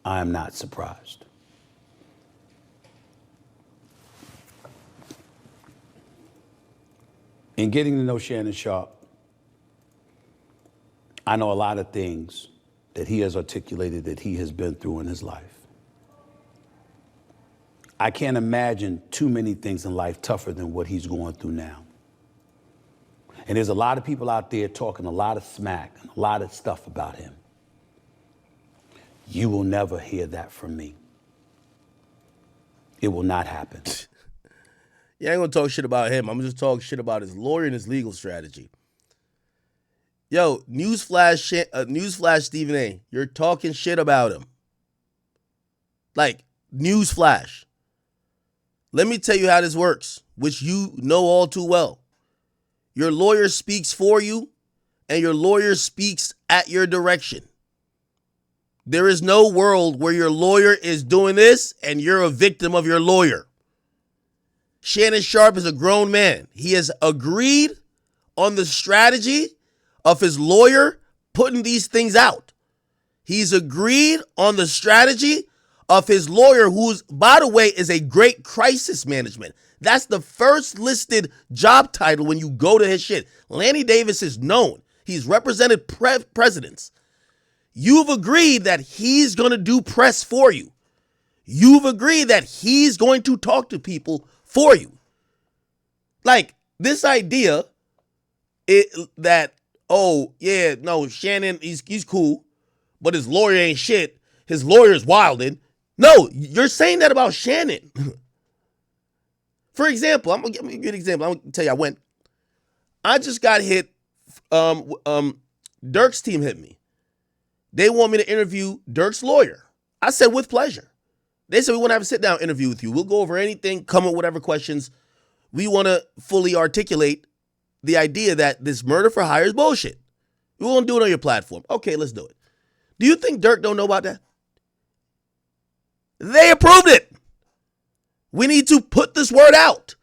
[SPEAKER 2] I am not surprised. In getting to know Shannon Sharpe, I know a lot of things that he has articulated that he has been through in his life. I can't imagine too many things in life tougher than what he's going through now. And there's a lot of people out there talking a lot of smack and a lot of stuff about him. You will never hear that from me. It will not happen.
[SPEAKER 1] Yeah, I ain't gonna talk shit about him. I'm just talking shit about his lawyer and his legal strategy. Yo, newsflash, Stephen A. You're talking shit about him. Like, newsflash. Let me tell you how this works, which you know all too well. Your lawyer speaks for you, and your lawyer speaks at your direction. There is no world where your lawyer is doing this and you're a victim of your lawyer. Shannon Sharpe is a grown man. He has agreed on the strategy of his lawyer putting these things out. He's agreed on the strategy of his lawyer, who's, by the way, is a great crisis management. That's the first listed job title when you go to his shit. Lanny Davis is known. He's represented presidents. You've agreed that he's going to do press for you. You've agreed that he's going to talk to people for you. Like, this idea that, oh, yeah, no, Shannon, he's cool, but his lawyer ain't shit. His lawyer's wilding. No, you're saying that about Shannon. For example, I'm gonna give you a good example. I'm gonna tell you, I just got hit. Dirk's team hit me. They want me to interview Dirk's lawyer. I said, with pleasure. They said, we want to have a sit-down interview with you. We'll go over anything, come with whatever questions. We want to fully articulate the idea that this murder for hire is bullshit. We won't do it on your platform. Okay, let's do it. Do you think Dirk don't know about that? They approved it. We need to put this word out.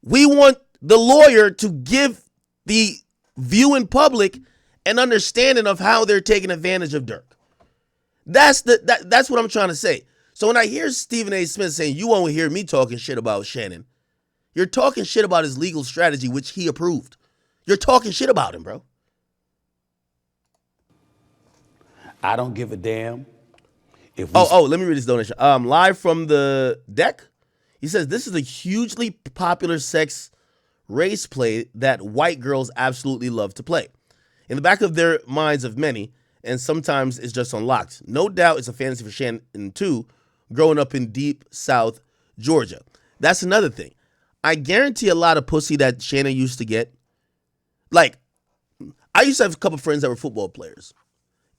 [SPEAKER 1] We want the lawyer to give the viewing public an understanding of how they're taking advantage of Dirk. That's what I'm trying to say. So when I hear Stephen A. Smith saying, you won't hear me talking shit about Shannon, you're talking shit about his legal strategy, which he approved. You're talking shit about him, bro.
[SPEAKER 2] I don't give a damn if we
[SPEAKER 1] Let me read this donation. Live from the deck. He says, this is a hugely popular sex race play that white girls absolutely love to play. In the back of their minds of many, and sometimes it's just unlocked. No doubt it's a fantasy for Shannon too, growing up in deep South Georgia. That's another thing. I guarantee a lot of pussy that Shannon used to get. Like, I used to have a couple friends that were football players.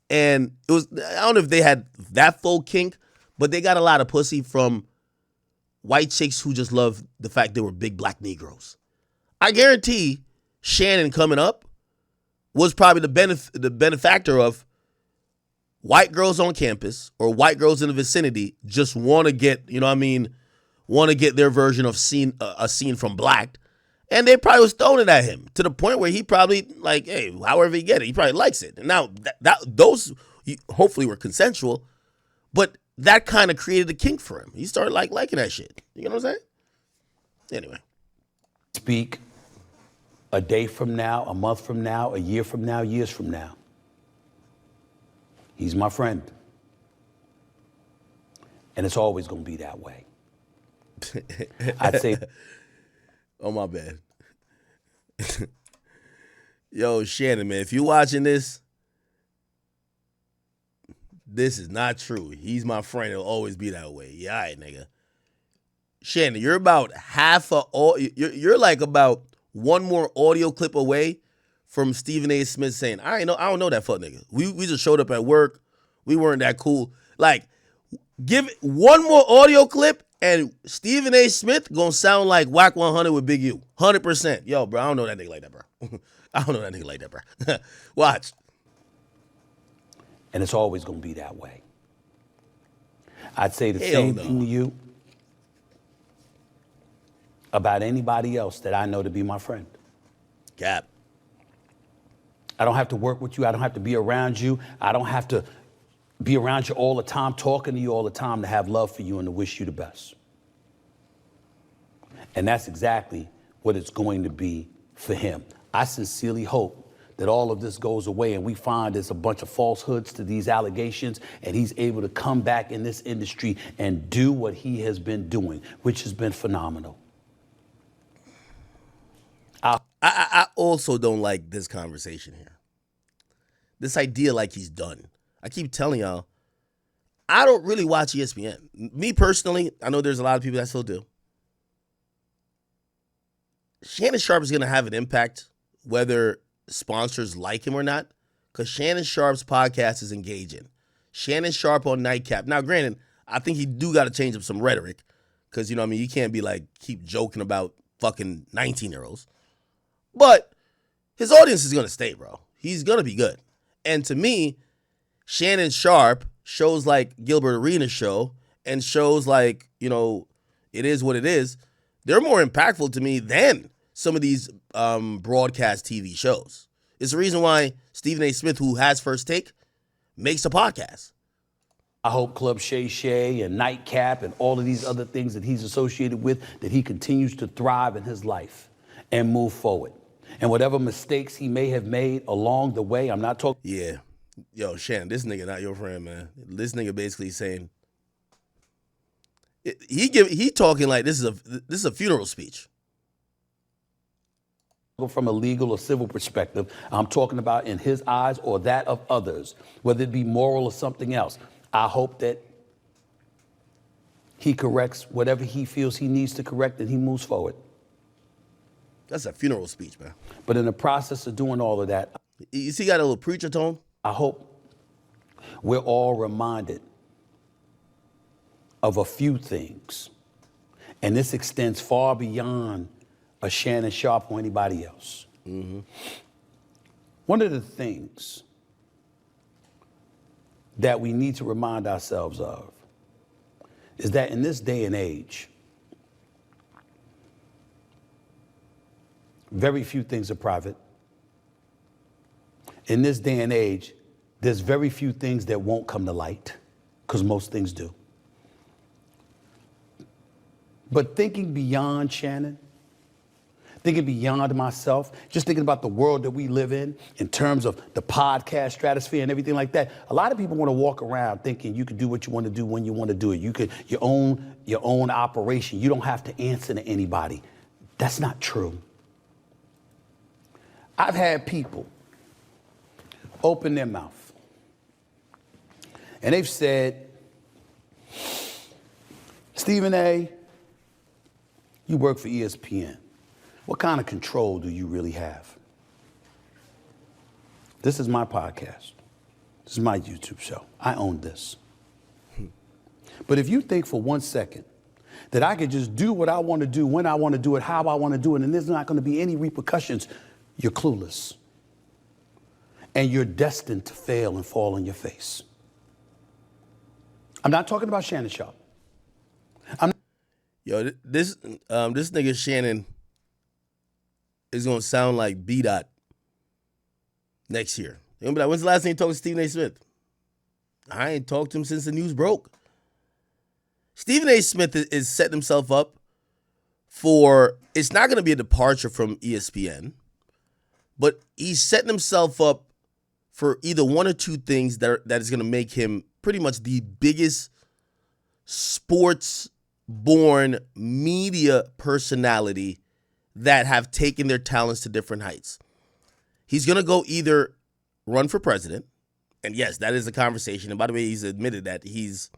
[SPEAKER 1] And it was, I don't know if they had that full kink, but they got a lot of pussy from white chicks who just love the fact they were big black Negroes. I guarantee Shannon coming up was probably the benefactor of white girls on campus or white girls in the vicinity just want to get, want to get their version of a scene from Black. And they probably was throwing it at him to the point where he probably like, hey, however he get it, he probably likes it. And now those hopefully were consensual, but that kind of created a kink for him. He started liking that shit. You know what I'm saying? Anyway.
[SPEAKER 2] speak a day from now, a month from now, a year from now, years from now, he's my friend. And it's always going to be that way. I'd say.
[SPEAKER 1] Oh, my bad. Yo, Shannon, man, if you're watching this, this is not true. He's my friend. It'll always be that way. Yeah, all right, nigga. Shannon, you're about you're like about one more audio clip away from Stephen A. Smith saying, I don't know that fuck nigga. We just showed up at work. We weren't that cool. Like, give it one more audio clip and Stephen A. Smith gonna sound like Whack 100 with Big U. 100%. Yo, bro, I don't know that nigga like that, bro. I don't know that nigga like that, bro. Watch.
[SPEAKER 2] And it's always going to be that way. I'd say the same thing to you about anybody else that I know to be my friend.
[SPEAKER 1] Cap.
[SPEAKER 2] I don't have to work with you. I don't have to be around you. I don't have to be around you all the time, talking to you all the time, to have love for you and to wish you the best. And that's exactly what it's going to be for him. I sincerely hope that all of this goes away and we find there's a bunch of falsehoods to these allegations and he's able to come back in this industry and do what he has been doing, which has been phenomenal.
[SPEAKER 1] I also don't like this conversation here. This idea like he's done. I keep telling y'all, I don't really watch ESPN. Me personally, I know there's a lot of people that still do. Shannon Sharpe is going to have an impact whether sponsors like him or not, because Shannon Sharpe's podcast is engaging. Shannon Sharpe on Nightcap. Now, granted, I think he do got to change up some rhetoric, because, you know what I mean, you can't be like, keep joking about fucking 19-year-olds. But his audience is going to stay, bro. He's going to be good. And to me, Shannon Sharpe, shows like Gilbert Arenas' show, and shows like, It Is What It Is, they're more impactful to me than some of these broadcast TV shows. It's the reason why Stephen A. Smith, who has First Take, makes a podcast.
[SPEAKER 2] I hope Club Shay Shay and Nightcap and all of these other things that he's associated with, that he continues to thrive in his life and move forward. And whatever mistakes he may have made along the way, I'm not talking.
[SPEAKER 1] Yeah. Yo, Shannon, this nigga not your friend, man. This nigga basically saying, he talking like this is a funeral speech.
[SPEAKER 2] From a legal or civil perspective, I'm talking about in his eyes or that of others, whether it be moral or something else. I hope that he corrects whatever he feels he needs to correct and he moves forward.
[SPEAKER 1] That's a funeral speech, man.
[SPEAKER 2] But in the process of doing all of that,
[SPEAKER 1] you see, he got a little preacher tone.
[SPEAKER 2] I hope we're all reminded of a few things. And this extends far beyond a Shannon Sharpe or anybody else. Mm-hmm. One of the things that we need to remind ourselves of is that in this day and age, very few things are private. In this day and age, there's very few things that won't come to light, because most things do. But thinking beyond Shannon, thinking beyond myself, just thinking about the world that we live in terms of the podcast stratosphere and everything like that, a lot of people want to walk around thinking you can do what you want to do when you want to do it. You could your own operation. You don't have to answer to anybody. That's not true. I've had people open their mouth and they've said, Stephen A., you work for ESPN. What kind of control do you really have? This is my podcast. This is my YouTube show. I own this. But if you think for 1 second that I could just do what I want to do, when I want to do it, how I want to do it, and there's not going to be any repercussions, you're clueless. And you're destined to fail and fall on your face. I'm not talking about Shannon Sharpe.
[SPEAKER 1] Yo, this nigga Shannon is gonna sound like B. Dot next year. You're gonna be like, when's the last time you talked to Stephen A. Smith? I ain't talked to him since the news broke. Stephen A. Smith is setting himself up for, it's not gonna be a departure from ESPN, but he's setting himself up for either one or two things that is gonna make him pretty much the biggest sports-born media personality that have taken their talents to different heights. He's going to go either run for president, and yes, that is a conversation. And by the way, he's admitted that he's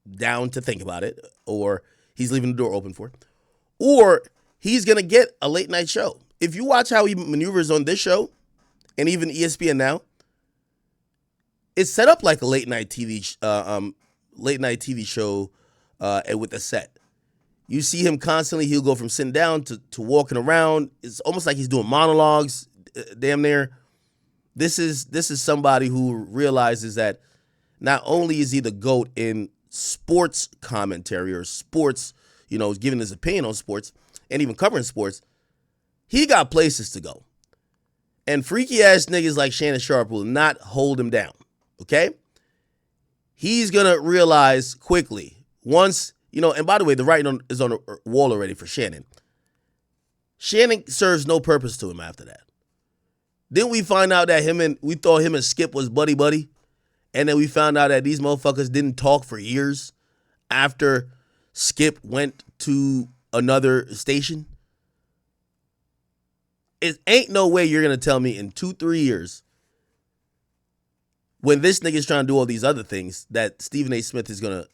[SPEAKER 1] down to think about it, or he's leaving the door open for it, or he's going to get a late night show. If you watch how he maneuvers on this show, and even ESPN now, it's set up like a late night TV show with a set. You see him constantly, he'll go from sitting down to walking around. It's almost like he's doing monologues, damn near. This is somebody who realizes that not only is he the GOAT in sports commentary or sports, giving his opinion on sports and even covering sports, he got places to go. And freaky ass niggas like Shannon Sharpe will not hold him down, okay? He's going to realize quickly once, and by the way, the writing is on the wall already for Shannon. Shannon serves no purpose to him after that. Then we find out that we thought him and Skip was buddy-buddy, and then we found out that these motherfuckers didn't talk for years after Skip went to another station. It ain't no way you're going to tell me in 2-3 years, when this nigga's trying to do all these other things, that Stephen A. Smith is going to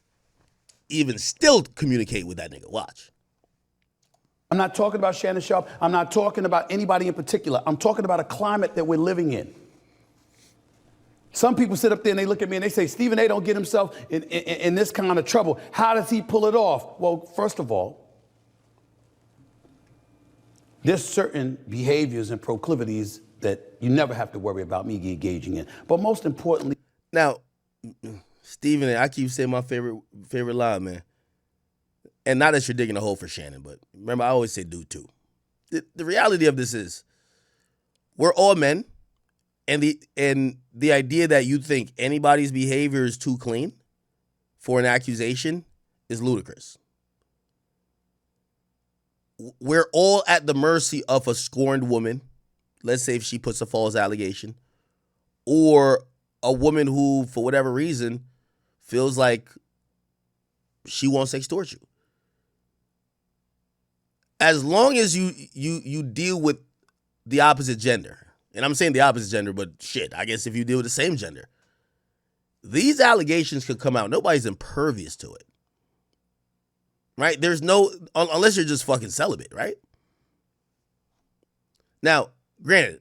[SPEAKER 1] even still communicate with that nigga. Watch.
[SPEAKER 2] I'm not talking about Shannon Sharpe. I'm not talking about anybody in particular. I'm talking about a climate that we're living in. Some people sit up there and they look at me and they say, Stephen A. don't get himself in this kind of trouble. How does he pull it off? Well, first of all, there's certain behaviors and proclivities that you never have to worry about me engaging in. But most importantly...
[SPEAKER 1] Now, Stephen, I keep saying my favorite line, man. And not that you're digging a hole for Shannon, but remember, I always say dude too. The reality of this is, we're all men, and the idea that you think anybody's behavior is too clean for an accusation is ludicrous. We're all at the mercy of a scorned woman. Let's say if she puts a false allegation, or a woman who, for whatever reason, feels like she wants to extort you. As long as you deal with the opposite gender, and I'm saying the opposite gender, but shit, I guess if you deal with the same gender, these allegations could come out. Nobody's impervious to it. Right? There's no, unless you're just fucking celibate, right? Now, granted,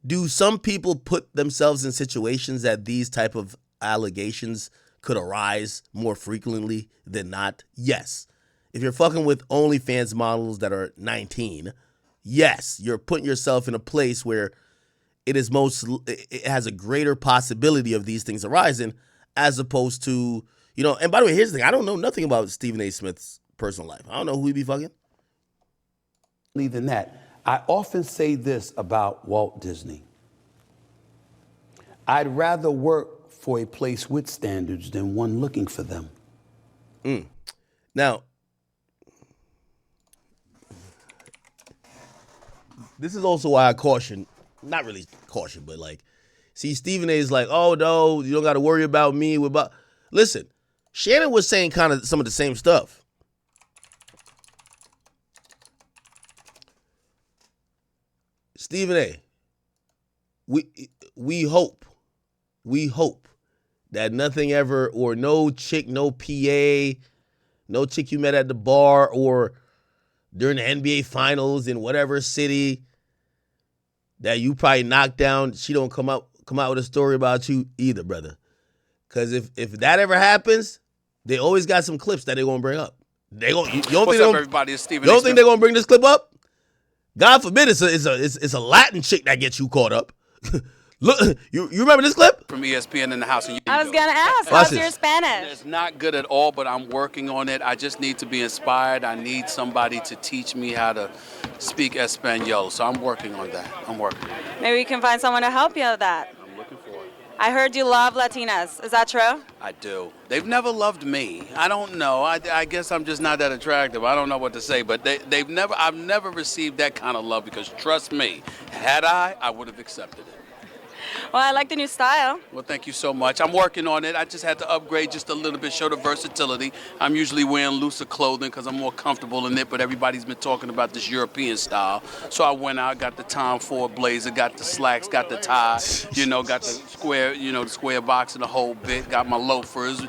[SPEAKER 1] do some people put themselves in situations that these type of allegations could arise more frequently than not? Yes. If you're fucking with OnlyFans models that are 19, yes, you're putting yourself in a place where it has a greater possibility of these things arising, as opposed to, you know. And by the way, here's the thing: I don't know nothing about Stephen A. Smith's personal life. I don't know who he be fucking.
[SPEAKER 2] Than that, I often say this about Walt Disney. I'd rather work for a place with standards than one looking for them.
[SPEAKER 1] Now, this is also why I caution, not really caution, but like, see, Stephen A. is like, oh no, you don't got to worry about me. Listen, Shannon was saying kind of some of the same stuff. Stephen A., we hope that nothing ever, or no chick, no PA, no chick you met at the bar or during the NBA finals in whatever city that you probably knocked down, she don't come out with a story about you either, brother. Because if that ever happens, they always got some clips that they're going to bring up.
[SPEAKER 3] What's up, everybody? It's Stephen A.
[SPEAKER 1] You don't
[SPEAKER 3] Smith.
[SPEAKER 1] think they're going to bring this clip up? God forbid it's a Latin chick that gets you caught up. Look, you remember this clip?
[SPEAKER 3] From ESPN in the house.
[SPEAKER 4] I was going to ask,
[SPEAKER 1] Watch
[SPEAKER 4] how's your
[SPEAKER 1] this.
[SPEAKER 4] Spanish?
[SPEAKER 3] It's not good at all, but I'm working on it. I just need to be inspired. I need somebody to teach me how to speak Espanol. So I'm working on that.
[SPEAKER 4] Maybe we can find someone to help you with that.
[SPEAKER 3] I'm looking for it.
[SPEAKER 4] I heard you love Latinas. Is that true?
[SPEAKER 3] I do. They've never loved me. I don't know. I guess I'm just not that attractive. I don't know what to say, but I've never received that kind of love, because trust me, had I would have accepted it.
[SPEAKER 4] Well, I like the new style.
[SPEAKER 3] Well, thank you so much. I'm working on it. I just had to upgrade just a little bit, show the versatility. I'm usually wearing looser clothing because I'm more comfortable in it, but everybody's been talking about this European style. So I went out, got the Tom Ford blazer, got the slacks, got the tie, got the square box and the whole bit, got my loafers.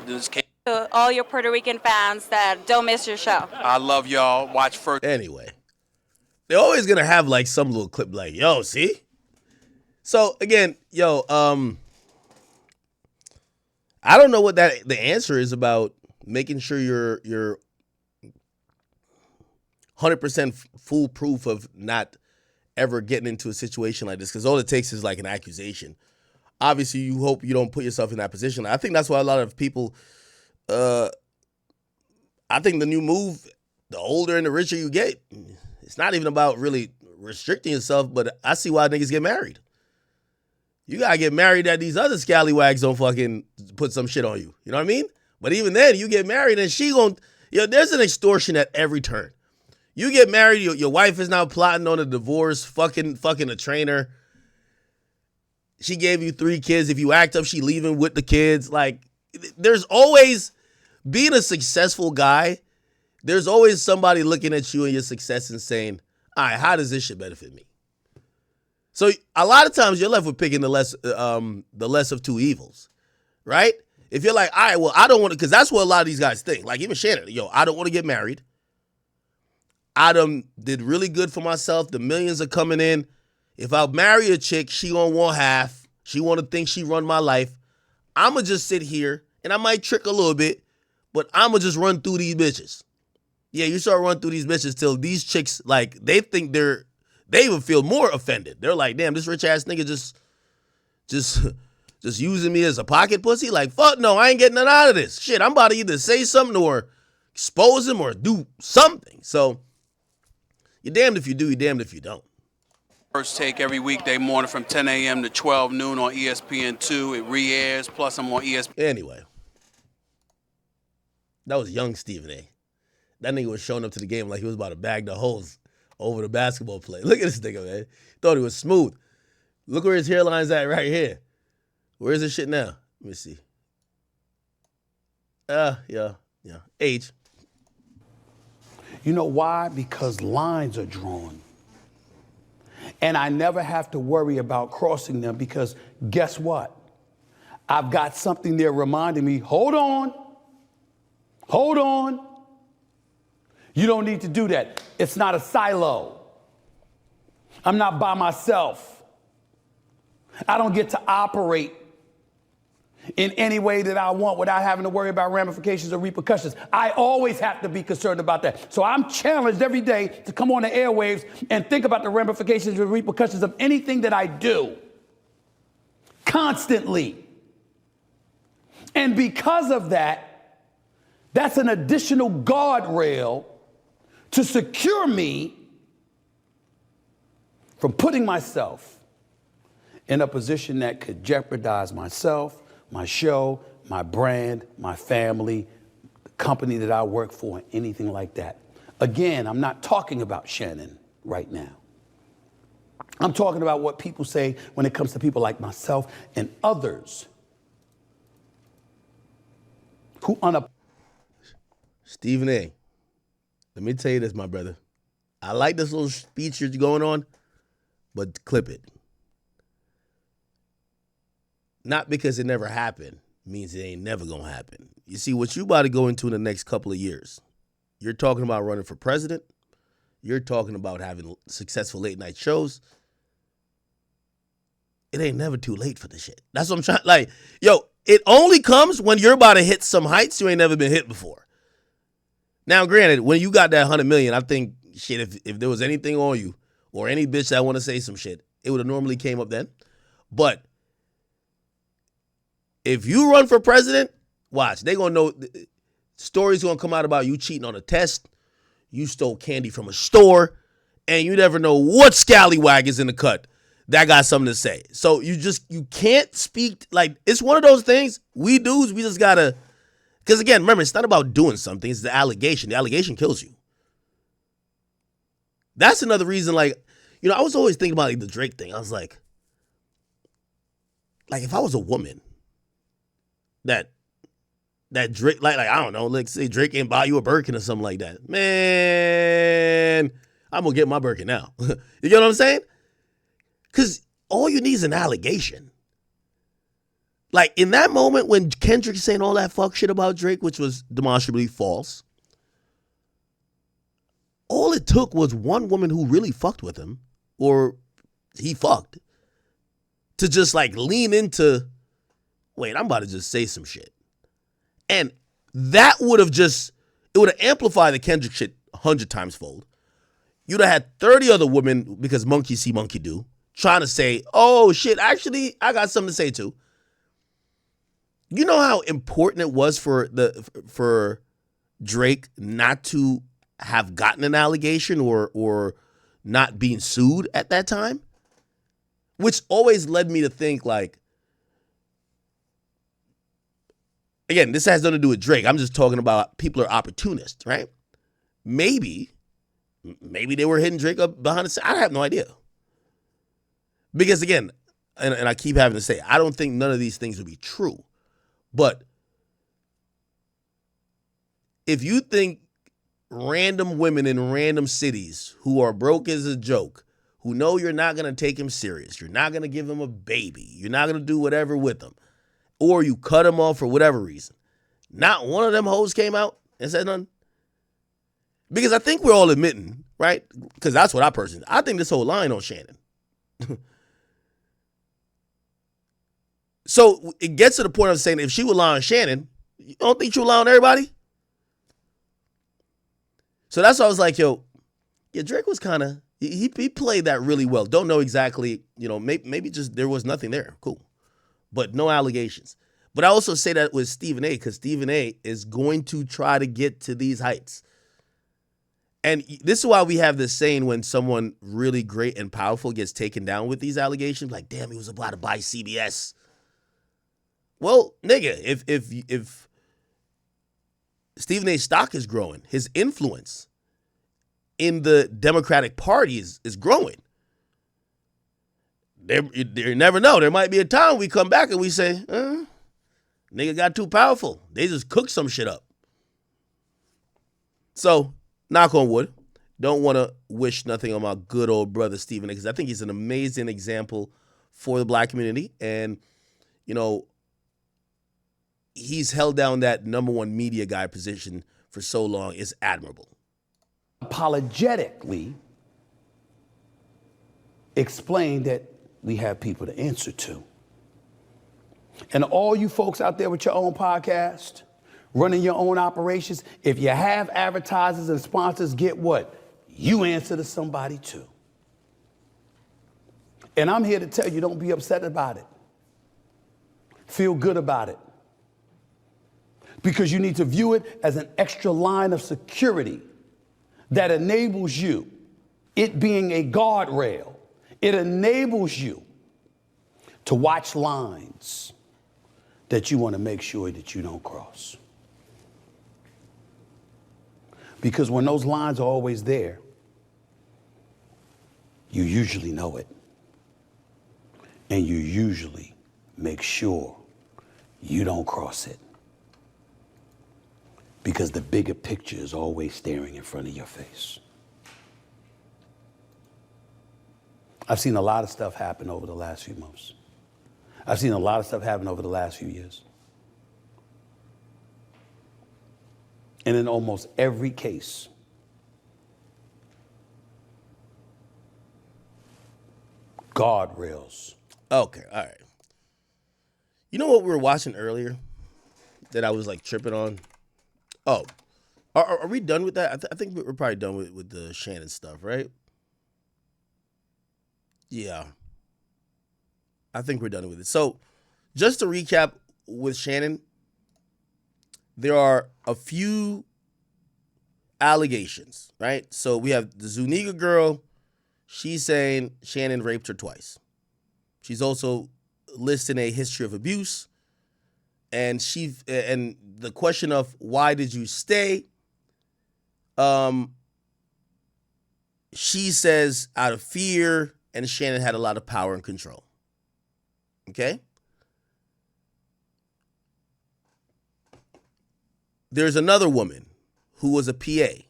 [SPEAKER 4] To all your Puerto Rican fans that don't miss your show.
[SPEAKER 3] I love y'all. Watch first.
[SPEAKER 1] Anyway, they're always going to have like some little clip like, yo, see? So again, I don't know what the answer is about making sure you're 100% foolproof of not ever getting into a situation like this, because all it takes is like an accusation. Obviously, you hope you don't put yourself in that position. I think that's why a lot of people, I think the new move, the older and the richer you get, it's not even about really restricting yourself, but I see why niggas get married. You gotta get married that these other scallywags don't fucking put some shit on you. You know what I mean? But even then, you get married and there's an extortion at every turn. You get married, your wife is now plotting on a divorce, fucking a trainer. She gave you 3 kids. If you act up, she leaving with the kids. Like, there's always, being a successful guy, there's always somebody looking at you and your success and saying, all right, how does this shit benefit me? So a lot of times you're left with picking the less of two evils, right? If you're like, all right, well, I don't want to, because that's what a lot of these guys think. Like even Shannon, I don't want to get married. I did really good for myself. The millions are coming in. If I marry a chick, she gonna want half. She want to think she run my life. I'm gonna just sit here and I might trick a little bit, but I'm gonna just run through these bitches. Yeah, you start running through these bitches till these chicks, like, they think they even feel more offended. They're like, damn, this rich ass nigga just using me as a pocket pussy? Like, fuck no, I ain't getting none out of this. Shit, I'm about to either say something or expose him or do something. So you're damned if you do, you're damned if you don't.
[SPEAKER 3] First Take every weekday morning from 10 a.m. to 12 noon on ESPN2. It re-airs, plus I'm on ESPN.
[SPEAKER 1] Anyway, that was young Stephen A. That nigga was showing up to the game like he was about to bag the holes over the basketball play. Look at this nigga, man. Thought he was smooth. Look where his hairline's at right here. Where's this shit now? Let me see. Yeah. Age.
[SPEAKER 2] You know why? Because lines are drawn. And I never have to worry about crossing them, because guess what? I've got something there reminding me, hold on. You don't need to do that. It's not a silo. I'm not by myself. I don't get to operate in any way that I want without having to worry about ramifications or repercussions. I always have to be concerned about that. So I'm challenged every day to come on the airwaves and think about the ramifications and repercussions of anything that I do. constantly. And because of that, that's an additional guardrail to secure me from putting myself in a position that could jeopardize myself, my show, my brand, my family, the company that I work for, and anything like that. Again, I'm not talking about Shannon right now. I'm talking about what people say when it comes to people like myself and others who
[SPEAKER 1] Stephen A., let me tell you this, my brother. I like this little speech you're going on, but clip it. Not because it never happened means it ain't never gonna happen. You see, what you about to go into in the next couple of years, you're talking about running for president. You're talking about having successful late night shows. It ain't never too late for this shit. That's what I'm trying. Like, yo, it only comes when you're about to hit some heights you ain't never been hit before. Now, granted, when you got that 100 million, I think, shit, if there was anything on you or any bitch that want to say some shit, it would have normally came up then. But if you run for president, watch, they gonna know, stories gonna come out about you cheating on a test, you stole candy from a store, and you never know what scallywag is in the cut that got something to say. So you can't speak, like, it's one of those things, we dudes, we just gotta, because again, remember, it's not about doing something, it's the allegation. The allegation kills you. That's another reason, like, you know, I was always thinking about like, the Drake thing. I was like if I was a woman, that Drake, like I don't know, like say Drake ain't buy you a Birkin or something like that. Man, I'm gonna get my Birkin now. You get what I'm saying? Because all you need is an allegation. Like in that moment when Kendrick's saying all that fuck shit about Drake, which was demonstrably false, all it took was one woman who really fucked with him, or he fucked, to just like lean into, wait, I'm about to just say some shit. And that would have it would have amplified the Kendrick shit 100 times fold. You'd have had 30 other women, because monkey see, monkey do, trying to say, oh shit, actually, I got something to say too. You know how important it was for Drake not to have gotten an allegation or not being sued at that time? Which always led me to think like, again, this has nothing to do with Drake. I'm just talking about people are opportunists, right? Maybe they were hitting Drake up behind the scene. I have no idea. Because again, and I keep having to say, I don't think none of these things would be true. But if you think random women in random cities who are broke as a joke, who know you're not going to take him serious, you're not going to give him a baby, you're not going to do whatever with him, or you cut him off for whatever reason, not one of them hoes came out and said nothing? Because I think we're all admitting, right? Because that's what I think this whole line on Shannon. So it gets to the point of saying, if she would lie on Shannon, you don't think she'll lie on everybody? So that's why I was like, yo, yeah, Drake was kind of, he played that really well. Don't know exactly, you know, maybe just there was nothing there. Cool. But no allegations. But I also say that with Stephen A, because Stephen A is going to try to get to these heights. And this is why we have this saying when someone really great and powerful gets taken down with these allegations, like, damn, he was about to buy CBS. Well, nigga, if Stephen A's stock is growing, his influence in the Democratic Party is growing. You never know. There might be a time we come back and we say, nigga got too powerful. They just cooked some shit up. So, knock on wood. Don't want to wish nothing on my good old brother Stephen A, because I think he's an amazing example for the black community. And, you know, he's held down that number one media guy position for so long is admirable.
[SPEAKER 2] Apologetically explain that we have people to answer to. And all you folks out there with your own podcast, running your own operations, if you have advertisers and sponsors, get what? You answer to somebody too. And I'm here to tell you, don't be upset about it. Feel good about it. Because you need to view it as an extra line of security that enables you, it being a guardrail, it enables you to watch lines that you want to make sure that you don't cross. Because when those lines are always there, you usually know it. And you usually make sure you don't cross it. Because the bigger picture is always staring in front of your face. I've seen a lot of stuff happen over the last few months. I've seen a lot of stuff happen over the last few years. And in almost every case, guardrails.
[SPEAKER 1] Okay, all right. You know what we were watching earlier that I was like tripping on? Oh, are we done with that? I think we're probably done with the Shannon stuff, right? Yeah. I think we're done with it. So, just to recap with Shannon, there are a few allegations, right? So, we have the Zuniga girl. She's saying Shannon raped her twice. She's also listing a history of abuse. And the question of why did you stay? She says out of fear, and Shannon had a lot of power and control. Okay? There's another woman who was a PA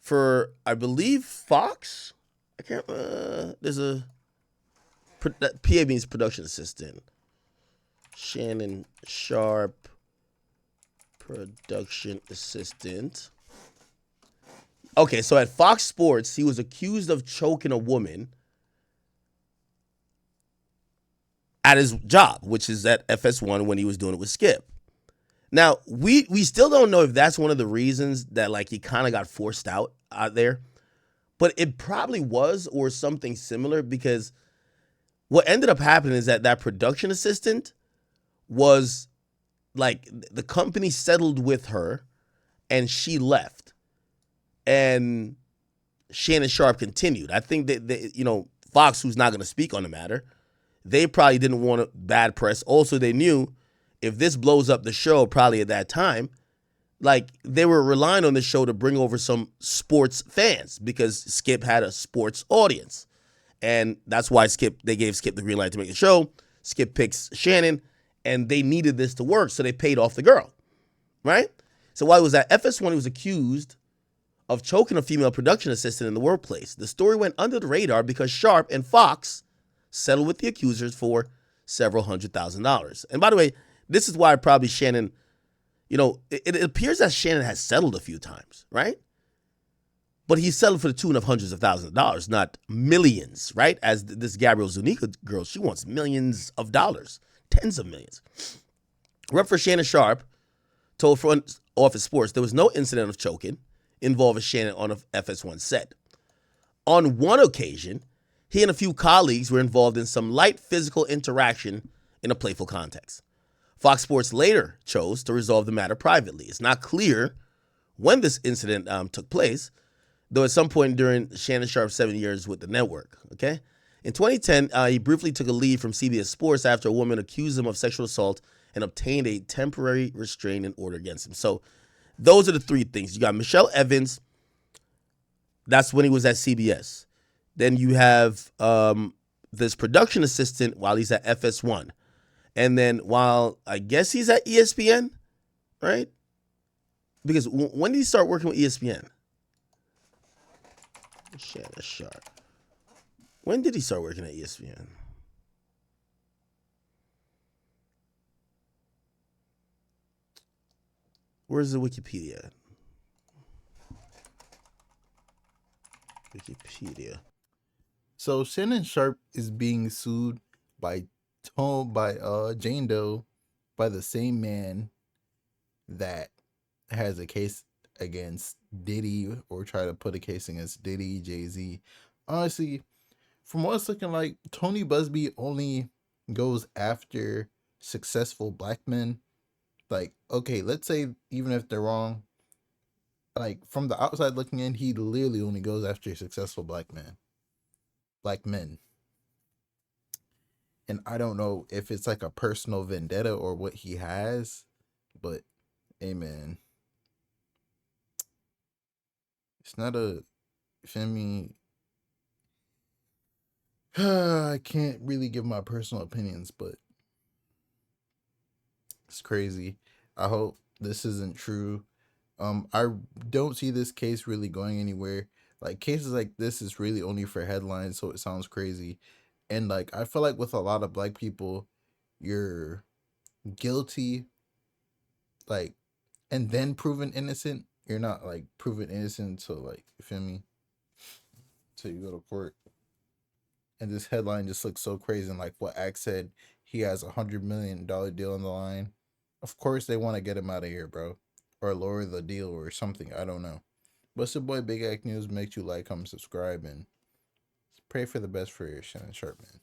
[SPEAKER 1] for, I believe, Fox. I can't. There's a PA means production assistant. Shannon Sharpe, production assistant. Okay, so at Fox Sports, he was accused of choking a woman at his job, which is at FS1 when he was doing it with Skip. Now, we still don't know if that's one of the reasons that like he kind of got forced out there, but it probably was or something similar, because what ended up happening is that production assistant was like the company settled with her and she left. And Shannon Sharpe continued. I think that, Fox, who's not going to speak on the matter, they probably didn't want bad press. Also, they knew if this blows up the show, probably at that time, like they were relying on the show to bring over some sports fans because Skip had a sports audience. And that's why they gave Skip the green light to make the show. Skip picks Shannon, and they needed this to work, so they paid off the girl, right? So while he was at FS1, he was accused of choking a female production assistant in the workplace. The story went under the radar because Sharpe and Fox settled with the accusers for several $100,000. And by the way, this is why probably Shannon, it appears that Shannon has settled a few times, right? But he settled for the tune of hundreds of thousands of dollars, not millions, right? As this Gabrielle Zuniga girl, she wants millions of dollars, tens of millions. Rep for Shannon Sharpe told Front Office Sports there was no incident of choking involving Shannon on a FS1 set. On one occasion, he and a few colleagues were involved in some light physical interaction in a playful context. Fox Sports later chose to resolve the matter privately. It's not clear when this incident took place, though at some point during Shannon Sharpe's 7 years with the network, okay? In 2010, he briefly took a leave from CBS Sports after a woman accused him of sexual assault and obtained a temporary restraining order against him. So those are the three things. You got Michelle Evans. That's when he was at CBS. Then you have this production assistant while he's at FS1. And then while I guess he's at ESPN, right? Because when did he start working with ESPN? Shannon Sharpe. When did he start working at ESPN? Where's the Wikipedia? Wikipedia.
[SPEAKER 5] So Shannon Sharpe is being sued by Jane Doe by the same man that has a case against Diddy, or try to put a case against Diddy, Jay-Z. Honestly, from what it's looking like, Tony Busby only goes after successful black men, like, okay, let's say even if they're wrong, like from the outside looking in, he literally only goes after successful black men. And I don't know if it's like a personal vendetta or what he has, but hey man, it's not a, feel me. I can't really give my personal opinions, but it's crazy. I hope this isn't true. I don't see this case really going anywhere. Like cases like this is really only for headlines, so it sounds crazy. And like I feel like with a lot of black people, you're guilty, like, and then proven innocent. You're not like proven innocent until, like, you feel me? Till you go to court. And this headline just looks so crazy. And like what Axe said, he has $100 million deal on the line. Of course they want to get him out of here, bro, or lower the deal or something. I don't know. But it's your boy Big Act News. Make you like, comment, subscribe, and pray for the best for your Shannon Sharpe, man.